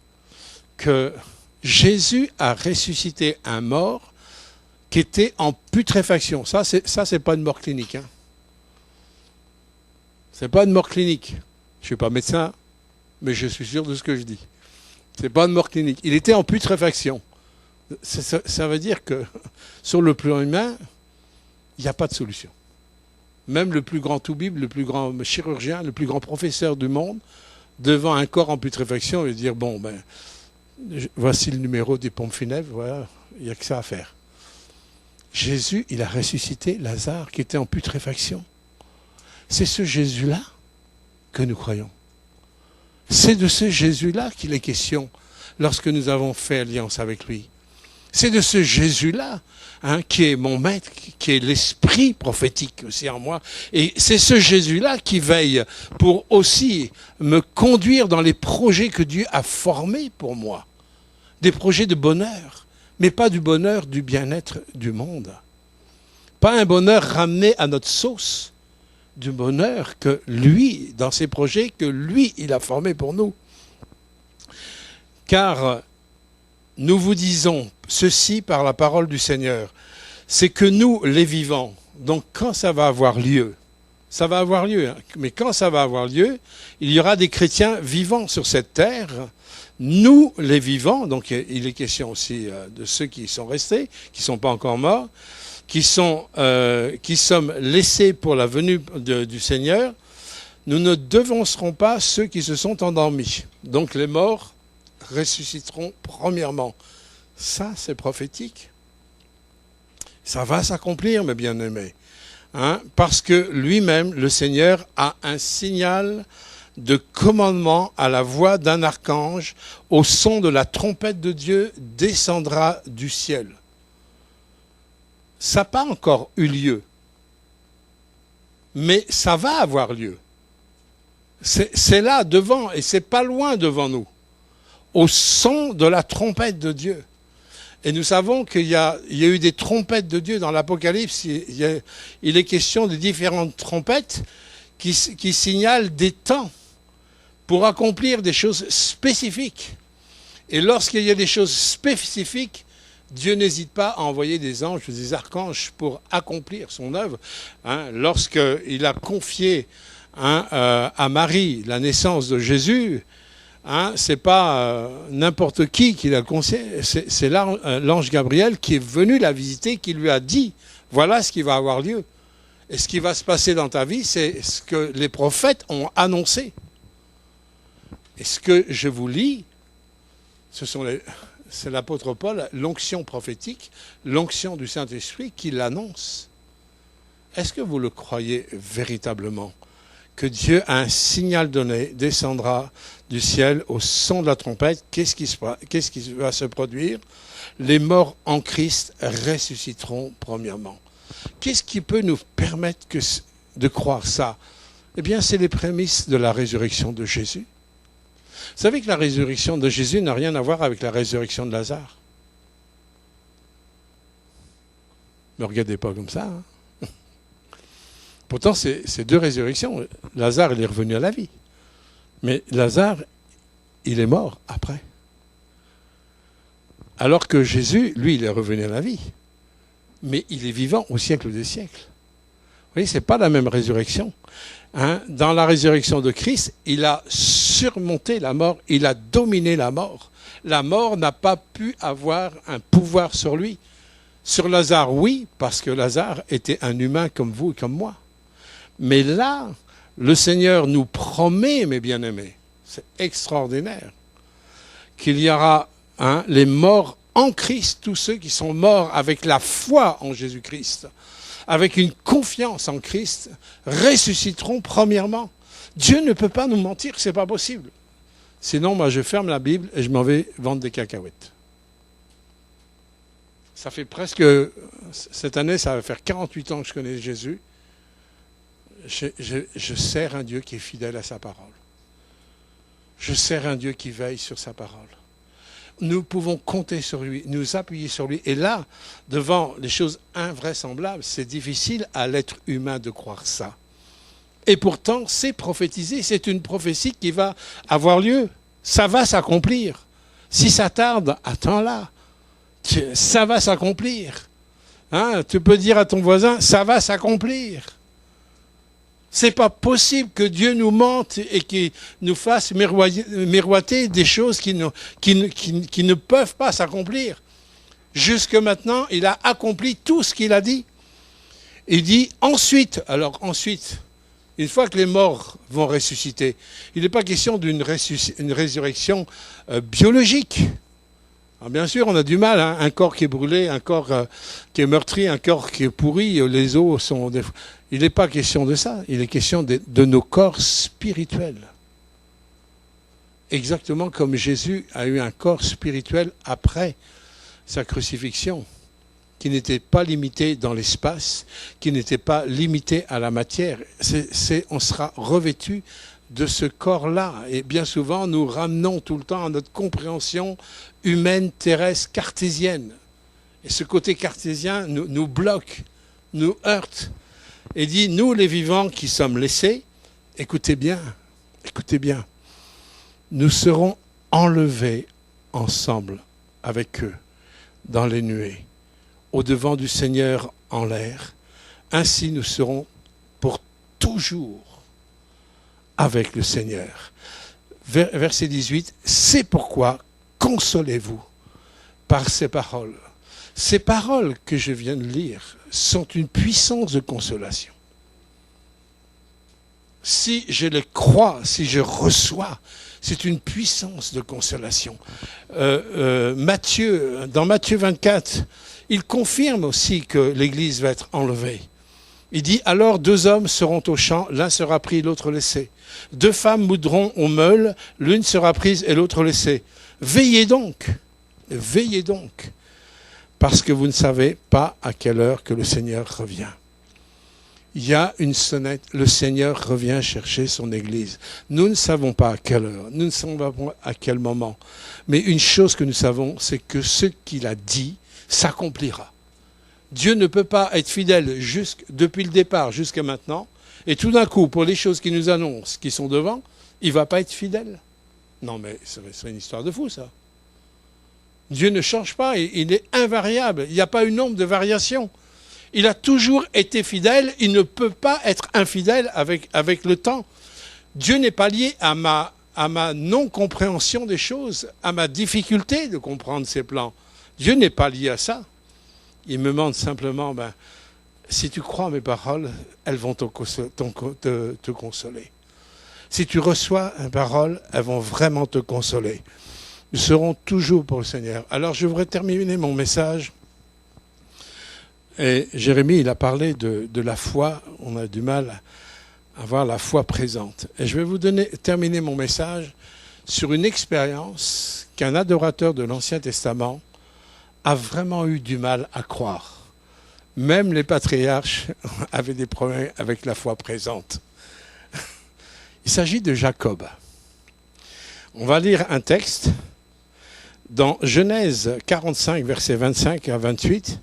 que Jésus a ressuscité un mort qui était en putréfaction. Ça, c'est pas une mort clinique. C'est pas une mort clinique. Je ne suis pas médecin, mais je suis sûr de ce que je dis. C'est pas une mort clinique. Il était en putréfaction. Ça veut dire que sur le plan humain, il n'y a pas de solution. Même le plus grand toubib, le plus grand chirurgien, le plus grand professeur du monde, devant un corps en putréfaction, il va dire, bon, voici le numéro des pompes funèbres, voilà, il n'y a que ça à faire. Jésus, il a ressuscité Lazare qui était en putréfaction. C'est ce Jésus-là que nous croyons. C'est de ce Jésus-là qu'il est question lorsque nous avons fait alliance avec lui. C'est de ce Jésus-là qui est mon maître, qui est l'esprit prophétique aussi en moi. Et c'est ce Jésus-là qui veille pour aussi me conduire dans les projets que Dieu a formés pour moi. Des projets de bonheur, mais pas du bonheur du bien-être du monde. Pas un bonheur ramené à notre sauce, du bonheur que lui, dans ses projets, que lui, il a formé pour nous. Car nous vous disons ceci par la parole du Seigneur. c'est que nous, les vivants, donc quand ça va avoir lieu, ça va avoir lieu, hein, mais quand ça va avoir lieu, il y aura des chrétiens vivants sur cette terre. Nous, les vivants, donc il est question aussi de ceux qui sont restés, qui ne sont pas encore morts, qui sommes laissés pour la venue du Seigneur, nous ne devancerons pas ceux qui se sont endormis. Donc les morts ressusciteront premièrement. Ça, c'est prophétique. Ça va s'accomplir, mes bien-aimés. Hein, parce que lui-même, le Seigneur, a un signal de commandement à la voix d'un archange, au son de la trompette de Dieu, descendra du ciel. Ça n'a pas encore eu lieu, mais ça va avoir lieu. C'est là, devant, et c'est pas loin devant nous, au son de la trompette de Dieu. Et nous savons qu'il y a eu des trompettes de Dieu dans l'Apocalypse. Il est question de différentes trompettes qui signalent des temps pour accomplir des choses spécifiques. Et lorsqu'il y a des choses spécifiques, Dieu n'hésite pas à envoyer des anges ou des archanges pour accomplir son œuvre. Hein, lorsqu'il a confié à Marie la naissance de Jésus, hein, c'est pas n'importe qui l'a conseillé, c'est l'ange Gabriel qui est venu la visiter, qui lui a dit, voilà ce qui va avoir lieu. Et ce qui va se passer dans ta vie, c'est ce que les prophètes ont annoncé. Et ce que je vous lis, c'est l'apôtre Paul, l'onction prophétique, l'onction du Saint-Esprit qui l'annonce. Est-ce que vous le croyez véritablement ? Que Dieu a un signal donné, descendra du ciel au son de la trompette. Qu'est-ce qui va se produire ? Les morts en Christ ressusciteront premièrement. Qu'est-ce qui peut nous permettre de croire ça ? Eh bien, c'est les prémices de la résurrection de Jésus. Vous savez que la résurrection de Jésus n'a rien à voir avec la résurrection de Lazare. Ne me regardez pas comme ça. Hein. Pourtant, c'est deux résurrections. Lazare, il est revenu à la vie. Mais Lazare, il est mort après. Alors que Jésus, lui, il est revenu à la vie. Mais il est vivant au siècle des siècles. Vous voyez, ce n'est pas la même résurrection. Hein? Dans la résurrection de Christ, il a surmonté la mort, il a dominé la mort. La mort n'a pas pu avoir un pouvoir sur lui. Sur Lazare, oui, parce que Lazare était un humain comme vous et comme moi. Mais là, le Seigneur nous promet, mes bien-aimés, c'est extraordinaire, qu'il y aura les morts en Christ, tous ceux qui sont morts avec la foi en Jésus-Christ, avec une confiance en Christ, ressusciteront premièrement. Dieu ne peut pas nous mentir, ce n'est pas possible. Sinon, moi, je ferme la Bible et je m'en vais vendre des cacahuètes. Ça fait presque, cette année, ça va faire 48 ans que je connais Jésus. Je sers un Dieu qui est fidèle à sa parole. Je sers un Dieu qui veille sur sa parole. Nous pouvons compter sur lui, nous appuyer sur lui. Et là, devant les choses invraisemblables, c'est difficile à l'être humain de croire ça. Et pourtant, c'est prophétisé, c'est une prophétie qui va avoir lieu. Ça va s'accomplir. Si ça tarde, attends-là. Ça va s'accomplir. Hein, tu peux dire à ton voisin, ça va s'accomplir. C'est pas possible que Dieu nous mente et qu'il nous fasse miroiter des choses qui ne peuvent pas s'accomplir. Jusque maintenant, il a accompli tout ce qu'il a dit. Il dit ensuite, une fois que les morts vont ressusciter, il n'est pas question d'une résurrection biologique. Alors bien sûr, on a du mal, hein, un corps qui est brûlé, un corps qui est meurtri, un corps qui est pourri, les os sont... Il n'est pas question de ça, il est question de nos corps spirituels. Exactement comme Jésus a eu un corps spirituel après sa crucifixion, qui n'était pas limité dans l'espace, qui n'était pas limité à la matière. On sera revêtu de ce corps-là. Et bien souvent, nous ramenons tout le temps à notre compréhension humaine, terrestre, cartésienne. Et ce côté cartésien nous bloque, nous heurte. Et dit, nous les vivants qui sommes laissés, écoutez bien, nous serons enlevés ensemble avec eux dans les nuées, au-devant du Seigneur en l'air, ainsi nous serons pour toujours avec le Seigneur. Verset 18, c'est pourquoi consolez-vous par ces paroles. Ces paroles que je viens de lire sont une puissance de consolation. Si je les crois, si je reçois, c'est une puissance de consolation. Dans Matthieu 24, il confirme aussi que l'Église va être enlevée. Il dit, alors 2 hommes seront au champ, l'un sera pris, l'autre laissé. 2 femmes moudront au meule, l'une sera prise et l'autre laissée. Veillez donc, parce que vous ne savez pas à quelle heure que le Seigneur revient. Il y a une sonnette, le Seigneur revient chercher son Église. Nous ne savons pas à quelle heure, nous ne savons pas à quel moment. Mais une chose que nous savons, c'est que ce qu'il a dit s'accomplira. Dieu ne peut pas être fidèle depuis le départ jusqu'à maintenant, et tout d'un coup, pour les choses qu'il nous annonce, qui sont devant, il ne va pas être fidèle. Non mais c'est une histoire de fou ça. Dieu ne change pas, il est invariable, il n'y a pas une ombre de variation. Il a toujours été fidèle, il ne peut pas être infidèle avec le temps. Dieu n'est pas lié à ma non-compréhension des choses, à ma difficulté de comprendre ses plans. Dieu n'est pas lié à ça. Il me demande simplement, si tu crois mes paroles, elles vont te consoler. Si tu reçois une parole, elles vont vraiment te consoler. Nous serons toujours pour le Seigneur. Alors je voudrais terminer mon message. Et Jérémie, il a parlé de la foi. On a du mal à avoir la foi présente. Et je vais terminer mon message sur une expérience qu'un adorateur de l'Ancien Testament a vraiment eu du mal à croire. Même les patriarches avaient des problèmes avec la foi présente. Il s'agit de Jacob. On va lire un texte dans Genèse 45, versets 25 à 28.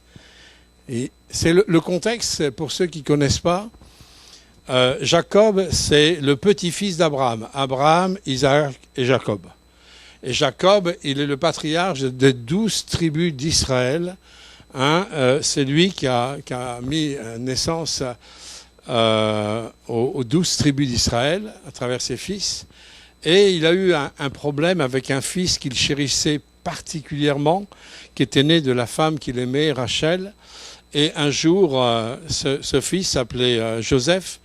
Et c'est le contexte, pour ceux qui ne connaissent pas. Jacob, c'est le petit-fils d'Abraham. Abraham, Isaac et Jacob. Et Jacob, il est le patriarche des 12 tribus d'Israël. C'est lui qui a mis naissance aux 12 tribus d'Israël à travers ses fils. Et il a eu un problème avec un fils qu'il chérissait particulièrement, qui était né de la femme qu'il aimait, Rachel. Et un jour, ce fils s'appelait Joseph.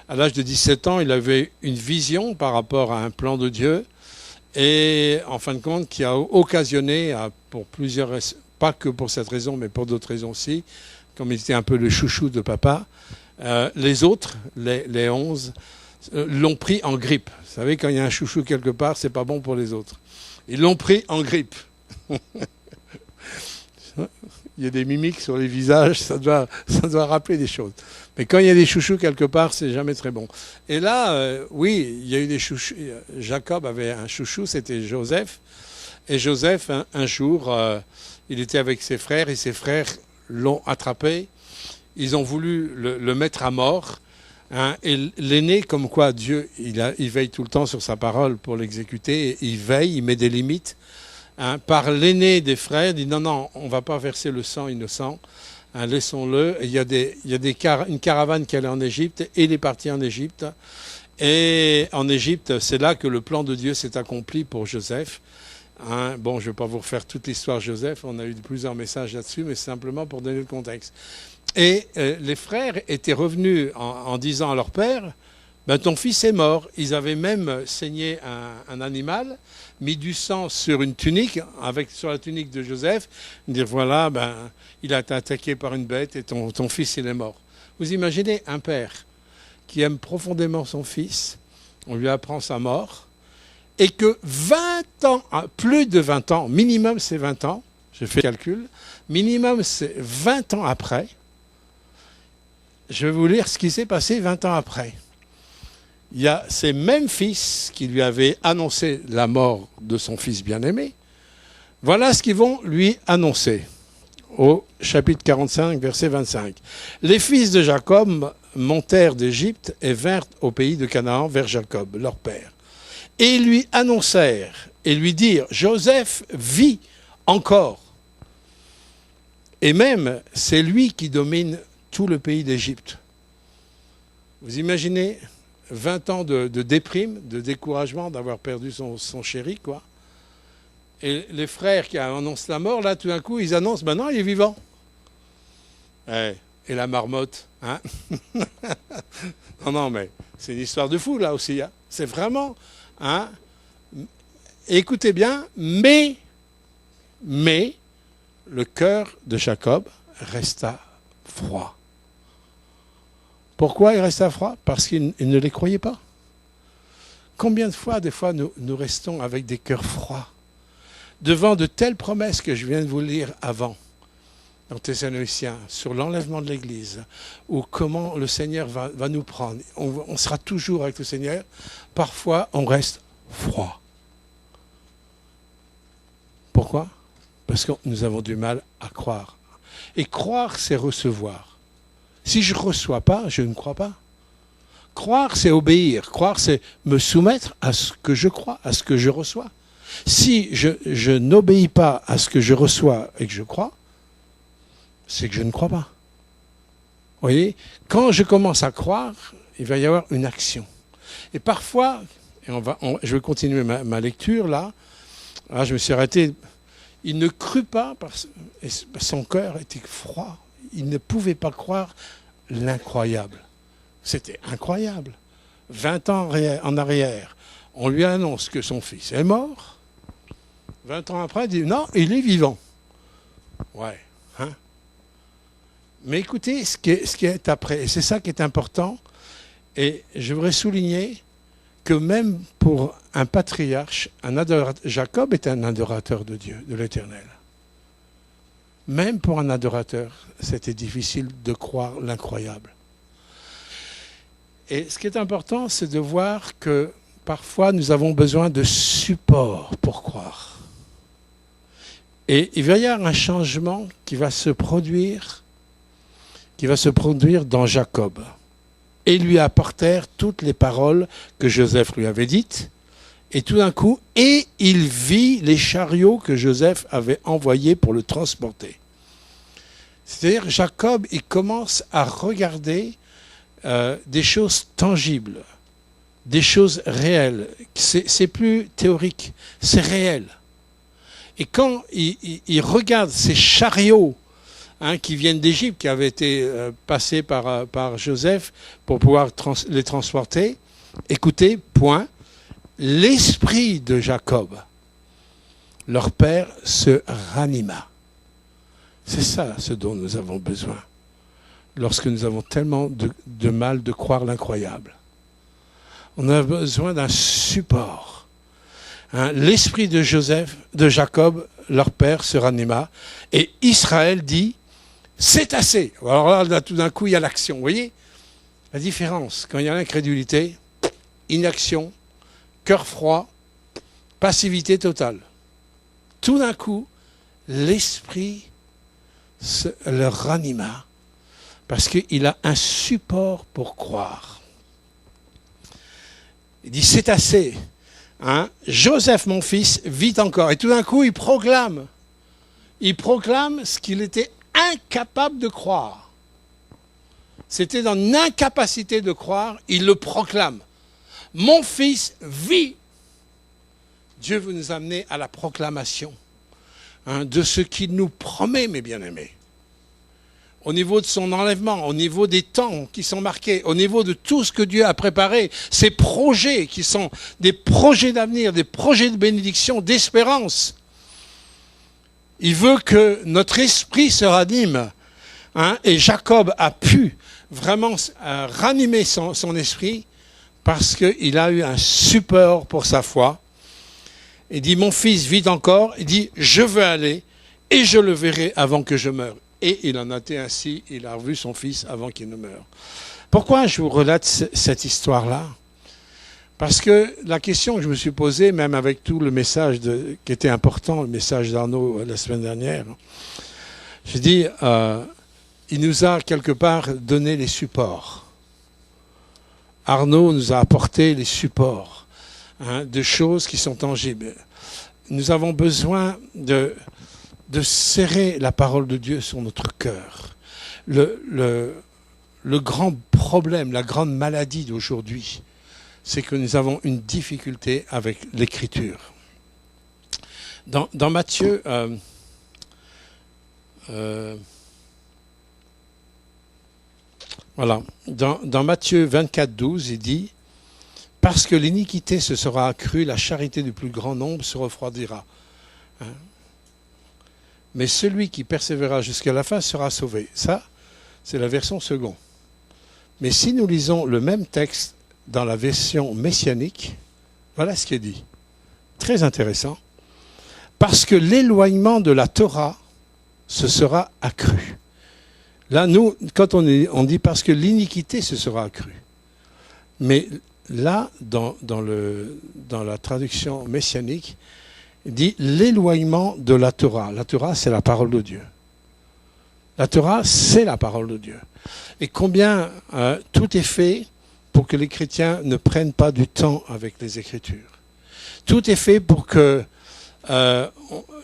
À l'âge de 17 ans, il avait une vision par rapport à un plan de Dieu. Et en fin de compte, qui a occasionné, pour plusieurs raisons, pas que pour cette raison, mais pour d'autres raisons aussi, comme il était un peu le chouchou de papa, les autres, les 11, l'ont pris en grippe. Vous savez, quand il y a un chouchou quelque part, c'est pas bon pour les autres. Ils l'ont pris en grippe. Il y a des mimiques sur les visages, ça doit rappeler des choses. Mais quand il y a des chouchous quelque part, c'est jamais très bon. Et là, oui, il y a eu des chouchous. Jacob avait un chouchou, c'était Joseph. Et Joseph, un jour, il était avec ses frères et ses frères l'ont attrapé. Ils ont voulu le mettre à mort. Et l'aîné, comme quoi Dieu, il veille tout le temps sur sa parole pour l'exécuter. Il veille, il met des limites. Par l'aîné des frères, il dit non, on ne va pas verser le sang innocent. Laissons-le. Il y a une caravane qui allait en Égypte et il est parti en Égypte. Et en Égypte, c'est là que le plan de Dieu s'est accompli pour Joseph. Bon, je ne vais pas vous refaire toute l'histoire de Joseph, on a eu plusieurs messages là-dessus, mais c'est simplement pour donner le contexte. Et les frères étaient revenus en disant à leur père, ton fils est mort. Ils avaient même saigné un animal, mis du sang sur une tunique, sur la tunique de Joseph, dire voilà, il a été attaqué par une bête et ton fils il est mort. Vous imaginez un père qui aime profondément son fils, on lui apprend sa mort, et que 20 ans, plus de 20 ans, minimum c'est 20 ans, j'ai fait le calcul, minimum c'est 20 ans après, je vais vous lire ce qui s'est passé 20 ans après. Il y a ces mêmes fils qui lui avaient annoncé la mort de son fils bien-aimé. Voilà ce qu'ils vont lui annoncer au chapitre 45, verset 25. Les fils de Jacob montèrent d'Égypte et vinrent au pays de Canaan vers Jacob, leur père. Et ils lui annoncèrent et lui dirent, Joseph vit encore. Et même, c'est lui qui domine tout le pays d'Égypte. Vous imaginez 20 ans de déprime, de découragement, d'avoir perdu son chéri, quoi. Et les frères qui annoncent la mort, là, tout d'un coup, ils annoncent, ben non, il est vivant. Et la marmotte, hein. Non, mais c'est une histoire de fou, là aussi. Hein. C'est vraiment, hein. Écoutez bien, mais, le cœur de Jacob resta froid. Pourquoi il resta froid? Parce qu'il ne les croyait pas. Combien de fois, nous restons avec des cœurs froids devant de telles promesses que je viens de vous lire avant, dans Thessaloniciens, sur l'enlèvement de l'Église, ou comment le Seigneur va nous prendre. On sera toujours avec le Seigneur. Parfois, on reste froid. Pourquoi? Parce que nous avons du mal à croire. Et croire, c'est recevoir. Si je ne reçois pas, je ne crois pas. Croire, c'est obéir. Croire, c'est me soumettre à ce que je crois, à ce que je reçois. Si je n'obéis pas à ce que je reçois et que je crois, c'est que je ne crois pas. Vous voyez, quand je commence à croire, il va y avoir une action. Et parfois, je vais continuer ma lecture là. Là, je me suis arrêté. Il ne crut pas, parce que son cœur était froid. Il ne pouvait pas croire l'incroyable. C'était incroyable. 20 ans en arrière, on lui annonce que son fils est mort. 20 ans après, il dit non, il est vivant. Ouais. Hein? Mais écoutez ce qui est après. Et c'est ça qui est important. Et je voudrais souligner que même pour un patriarche, Jacob est un adorateur de Dieu, de l'Éternel. Même pour un adorateur, c'était difficile de croire l'incroyable. Et ce qui est important, c'est de voir que parfois nous avons besoin de support pour croire. Et il va y avoir un changement qui va se produire dans Jacob. Et ils lui apportèrent toutes les paroles que Joseph lui avait dites. Et tout d'un coup, il vit les chariots que Joseph avait envoyés pour le transporter. C'est-à-dire, Jacob, il commence à regarder des choses tangibles, des choses réelles. C'est plus théorique, c'est réel. Et quand il regarde ces chariots qui viennent d'Égypte, qui avaient été passés par Joseph pour pouvoir les transporter, écoutez, point, l'esprit de Jacob, leur père, se ranima. C'est ça ce dont nous avons besoin lorsque nous avons tellement de mal de croire l'incroyable. On a besoin d'un support. L'esprit de Jacob, leur père, se ranima, et Israël dit, c'est assez. Alors là, tout d'un coup, il y a l'action. Vous voyez la différence? Quand il y a l'incrédulité, inaction, cœur froid, passivité totale. Tout d'un coup, l'esprit le ranima, parce qu'il a un support pour croire. Il dit, c'est assez. Joseph, mon fils, vit encore. Et tout d'un coup, il proclame ce qu'il était incapable de croire. C'était dans l'incapacité de croire, il le proclame. Mon fils vit. Dieu veut nous amener à la proclamation de ce qu'il nous promet, mes bien-aimés. Au niveau de son enlèvement, au niveau des temps qui sont marqués, au niveau de tout ce que Dieu a préparé, ces projets qui sont des projets d'avenir, des projets de bénédiction, d'espérance. Il veut que notre esprit se ranime. Et Jacob a pu vraiment ranimer son esprit parce qu'il a eu un support pour sa foi. Il dit, mon fils vit encore. Il dit, je veux aller et je le verrai avant que je meure. Et il en a été ainsi, il a revu son fils avant qu'il ne meure. Pourquoi je vous relate cette histoire-là? Parce que la question que je me suis posée, même avec tout le message qui était important, le message d'Arnaud la semaine dernière, je dis, il nous a quelque part donné les supports. Arnaud nous a apporté les supports de choses qui sont tangibles. Nous avons besoin de serrer la parole de Dieu sur notre cœur. Le grand problème, la grande maladie d'aujourd'hui, c'est que nous avons une difficulté avec l'écriture. Dans Matthieu, voilà, dans Matthieu 24, 12, il dit « Parce que l'iniquité se sera accrue, la charité du plus grand nombre se refroidira. Hein? Mais celui qui persévérera jusqu'à la fin sera sauvé. » Ça, c'est la version seconde. Mais si nous lisons le même texte dans la version messianique, voilà ce qui est dit. Très intéressant. Parce que l'éloignement de la Torah se sera accru. Là, nous, quand on dit parce que l'iniquité se sera accrue. Mais là, dans la traduction messianique, il dit l'éloignement de la Torah. La Torah, c'est la parole de Dieu. La Torah, c'est la parole de Dieu. Et combien tout est fait pour que les chrétiens ne prennent pas du temps avec les Écritures. Tout est fait pour que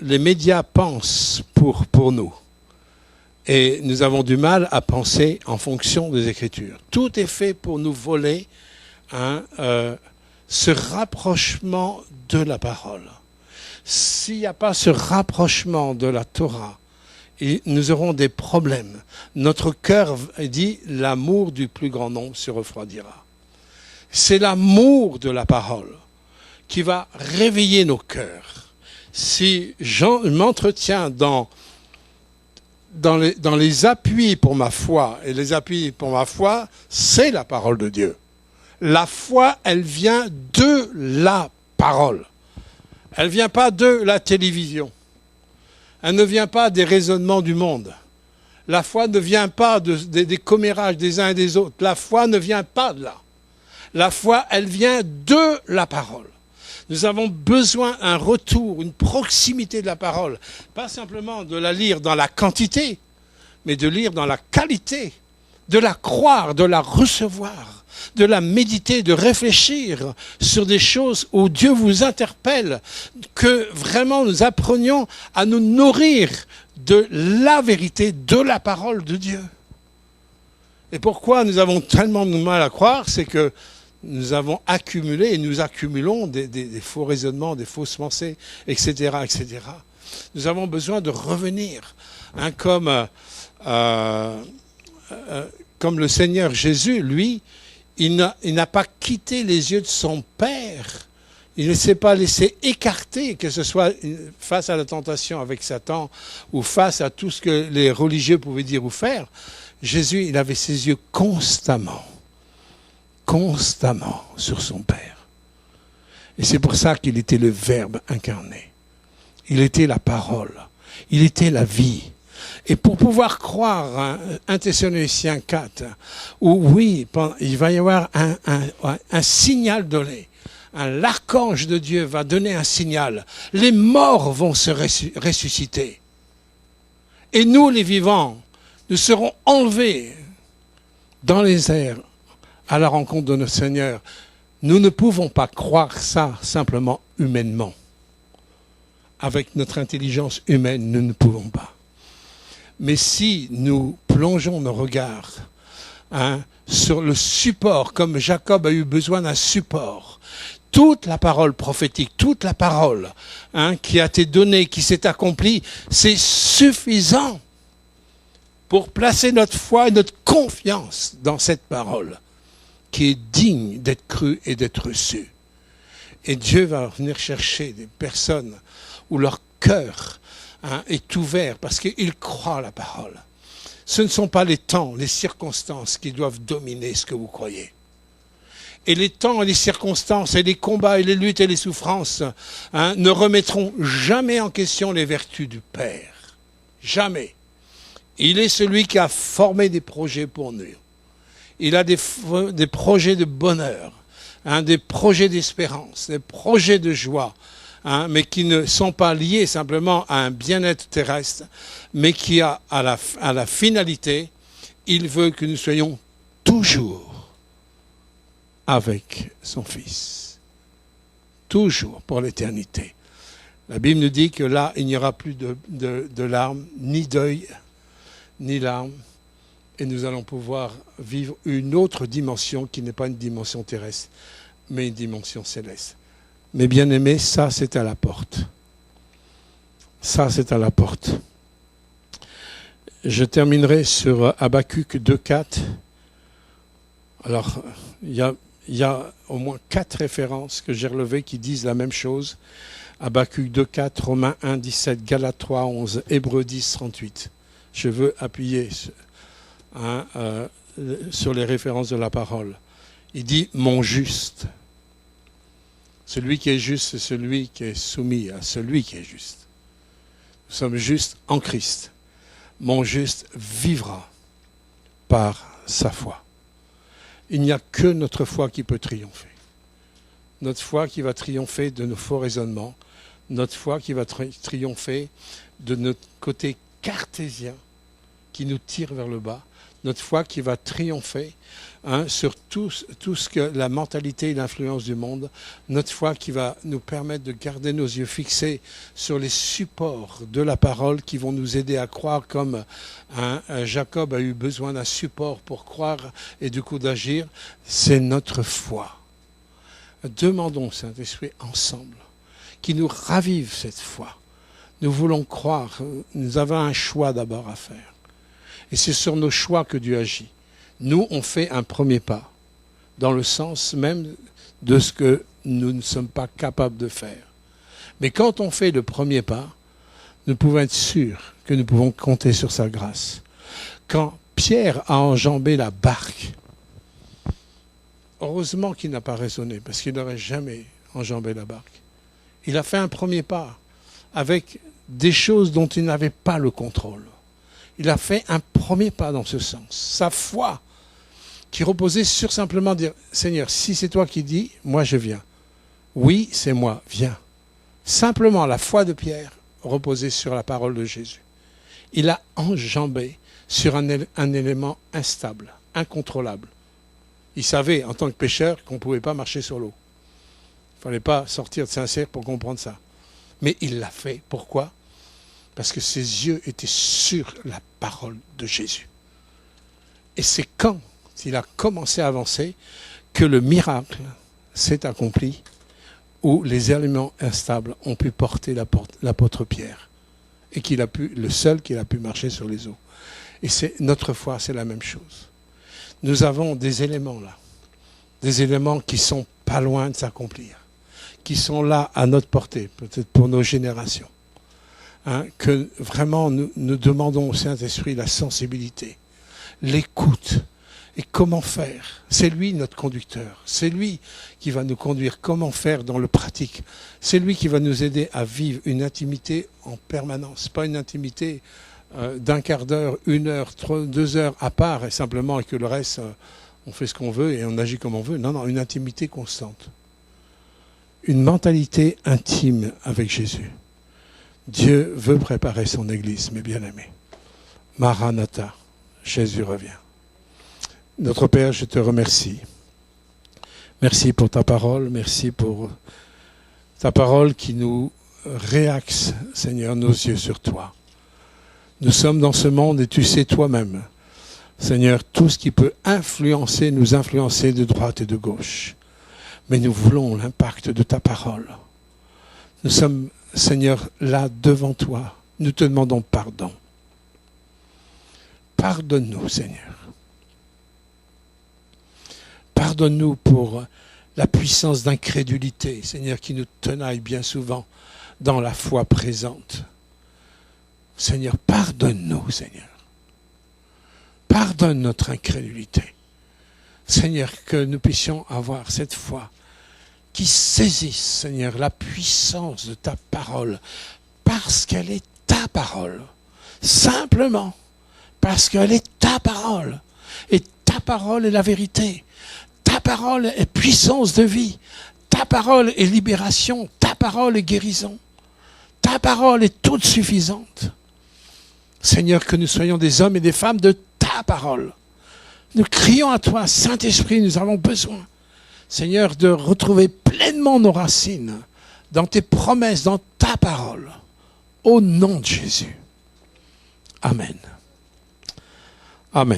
les médias pensent pour nous. Et nous avons du mal à penser en fonction des Écritures. Tout est fait pour nous voler ce rapprochement de la parole. S'il n'y a pas ce rapprochement de la Torah, nous aurons des problèmes. Notre cœur, dit, l'amour du plus grand nombre se refroidira. C'est l'amour de la parole qui va réveiller nos cœurs. Si je m'entretiens dans les appuis pour ma foi, et les appuis pour ma foi, c'est la parole de Dieu. La foi, elle vient de la parole. Elle ne vient pas de la télévision. Elle ne vient pas des raisonnements du monde. La foi ne vient pas des commérages des uns et des autres. La foi ne vient pas de là. La foi, elle vient de la parole. Nous avons besoin d'un retour, une proximité de la parole. Pas simplement de la lire dans la quantité, mais de lire dans la qualité, de la croire, de la recevoir, de la méditer, de réfléchir sur des choses où Dieu vous interpelle, que vraiment nous apprenions à nous nourrir de la vérité, de la parole de Dieu. Et pourquoi nous avons tellement de mal à croire, c'est que nous avons accumulé et nous accumulons des faux raisonnements, des fausses pensées, etc., etc. Nous avons besoin de revenir, comme le Seigneur Jésus, lui, il n'a pas quitté les yeux de son Père. Il ne s'est pas laissé écarter, que ce soit face à la tentation avec Satan ou face à tout ce que les religieux pouvaient dire ou faire. Jésus, il avait ses yeux constamment sur son Père. Et c'est pour ça qu'il était le Verbe incarné. Il était la parole. Il était la vie. Et pour pouvoir croire, 1 Thessaloniciens 4, où oui, il va y avoir un signal donné. L'archange de Dieu va donner un signal. Les morts vont se ressusciter. Et nous, les vivants, nous serons enlevés dans les airs à la rencontre de notre Seigneur. Nous ne pouvons pas croire ça simplement humainement. Avec notre intelligence humaine, nous ne pouvons pas. Mais si nous plongeons nos regards sur le support, comme Jacob a eu besoin d'un support, toute la parole prophétique, toute la parole qui a été donnée, qui s'est accomplie, c'est suffisant pour placer notre foi et notre confiance dans cette parole qui est digne d'être crue et d'être reçue. Et Dieu va venir chercher des personnes où leur cœur est ouvert parce qu'ils croient à la parole. Ce ne sont pas les temps, les circonstances qui doivent dominer ce que vous croyez. Et les temps et les circonstances et les combats et les luttes et les souffrances ne remettront jamais en question les vertus du Père. Jamais. Il est celui qui a formé des projets pour nous. Il a des projets de bonheur, des projets d'espérance, des projets de joie, mais qui ne sont pas liés simplement à un bien-être terrestre, mais qui a à la finalité, il veut que nous soyons toujours avec son Fils. Toujours pour l'éternité. La Bible nous dit que là, il n'y aura plus de larmes, ni deuil, ni larmes, et nous allons pouvoir vivre une autre dimension qui n'est pas une dimension terrestre, mais une dimension céleste. Mais bien aimés, ça c'est à la porte. Ça c'est à la porte. Je terminerai sur Habakkuk 2.4. Alors, il y a au moins 4 références que j'ai relevées qui disent la même chose. Habakkuk 2.4, Romains 1.17, Galates 3.11, Hébreux 10.38. Je veux appuyer sur les références de la parole. Il dit « mon juste ». Celui qui est juste, c'est celui qui est soumis à celui qui est juste. Nous sommes justes en Christ. Mon juste vivra par sa foi. Il n'y a que notre foi qui peut triompher. Notre foi qui va triompher de nos faux raisonnements. Notre foi qui va triompher de notre côté cartésien qui nous tire vers le bas. Notre foi qui va triompher sur tout ce que la mentalité et l'influence du monde. Notre foi qui va nous permettre de garder nos yeux fixés sur les supports de la parole qui vont nous aider à croire comme Jacob a eu besoin d'un support pour croire et du coup d'agir. C'est notre foi. Demandons, Saint-Esprit, ensemble, qui nous ravive cette foi. Nous voulons croire. Nous avons un choix d'abord à faire. Et c'est sur nos choix que Dieu agit. Nous, on fait un premier pas, dans le sens même de ce que nous ne sommes pas capables de faire. Mais quand on fait le premier pas, nous pouvons être sûrs que nous pouvons compter sur sa grâce. Quand Pierre a enjambé la barque, heureusement qu'il n'a pas raisonné, parce qu'il n'aurait jamais enjambé la barque. Il a fait un premier pas avec des choses dont il n'avait pas le contrôle. Il a fait un premier pas dans ce sens. Sa foi, qui reposait sur simplement dire, Seigneur, si c'est toi qui dis, moi je viens. Oui, c'est moi, viens. Simplement, la foi de Pierre reposait sur la parole de Jésus. Il a enjambé sur un élément instable, incontrôlable. Il savait, en tant que pécheur, qu'on ne pouvait pas marcher sur l'eau. Il ne fallait pas sortir de Saint-Cyr pour comprendre ça. Mais il l'a fait. Pourquoi ? Parce que ses yeux étaient sur la parole de Jésus. Et c'est quand il a commencé à avancer que le miracle s'est accompli, où les éléments instables ont pu porter l'apôtre Pierre. Et le seul qu'il a pu marcher sur les eaux. Et notre foi, c'est la même chose. Nous avons des éléments là. Des éléments qui sont pas loin de s'accomplir. Qui sont là à notre portée, peut-être pour nos générations. Que vraiment nous demandons au Saint-Esprit la sensibilité, l'écoute et comment faire. C'est lui notre conducteur, c'est lui qui va nous conduire comment faire dans le pratique. C'est lui qui va nous aider à vivre une intimité en permanence, pas une intimité d'un quart d'heure, 1 heure, 2 heures à part et simplement et que le reste on fait ce qu'on veut et on agit comme on veut. Non, une intimité constante. Une mentalité intime avec Jésus. Dieu veut préparer son Église, mes bien-aimés. Maranatha, Jésus revient. Notre Père, je te remercie. Merci pour ta parole, merci pour ta parole qui nous réaxe, Seigneur, nos yeux sur toi. Nous sommes dans ce monde et tu sais toi-même, Seigneur, tout ce qui peut nous influencer de droite et de gauche. Mais nous voulons l'impact de ta parole. Nous sommes, Seigneur, là devant toi. Nous te demandons pardon. Pardonne-nous, Seigneur. Pardonne-nous pour la puissance d'incrédulité, Seigneur, qui nous tenaille bien souvent dans la foi présente. Seigneur, pardonne-nous, Seigneur. Pardonne notre incrédulité. Seigneur, que nous puissions avoir cette foi qui saisisse, Seigneur, la puissance de ta parole, parce qu'elle est ta parole. Simplement, parce qu'elle est ta parole. Et ta parole est la vérité. Ta parole est puissance de vie. Ta parole est libération. Ta parole est guérison. Ta parole est toute suffisante. Seigneur, que nous soyons des hommes et des femmes de ta parole. Nous crions à toi, Saint-Esprit, nous avons besoin, Seigneur, de retrouver pleinement nos racines dans tes promesses, dans ta parole. Au nom de Jésus. Amen. Amen.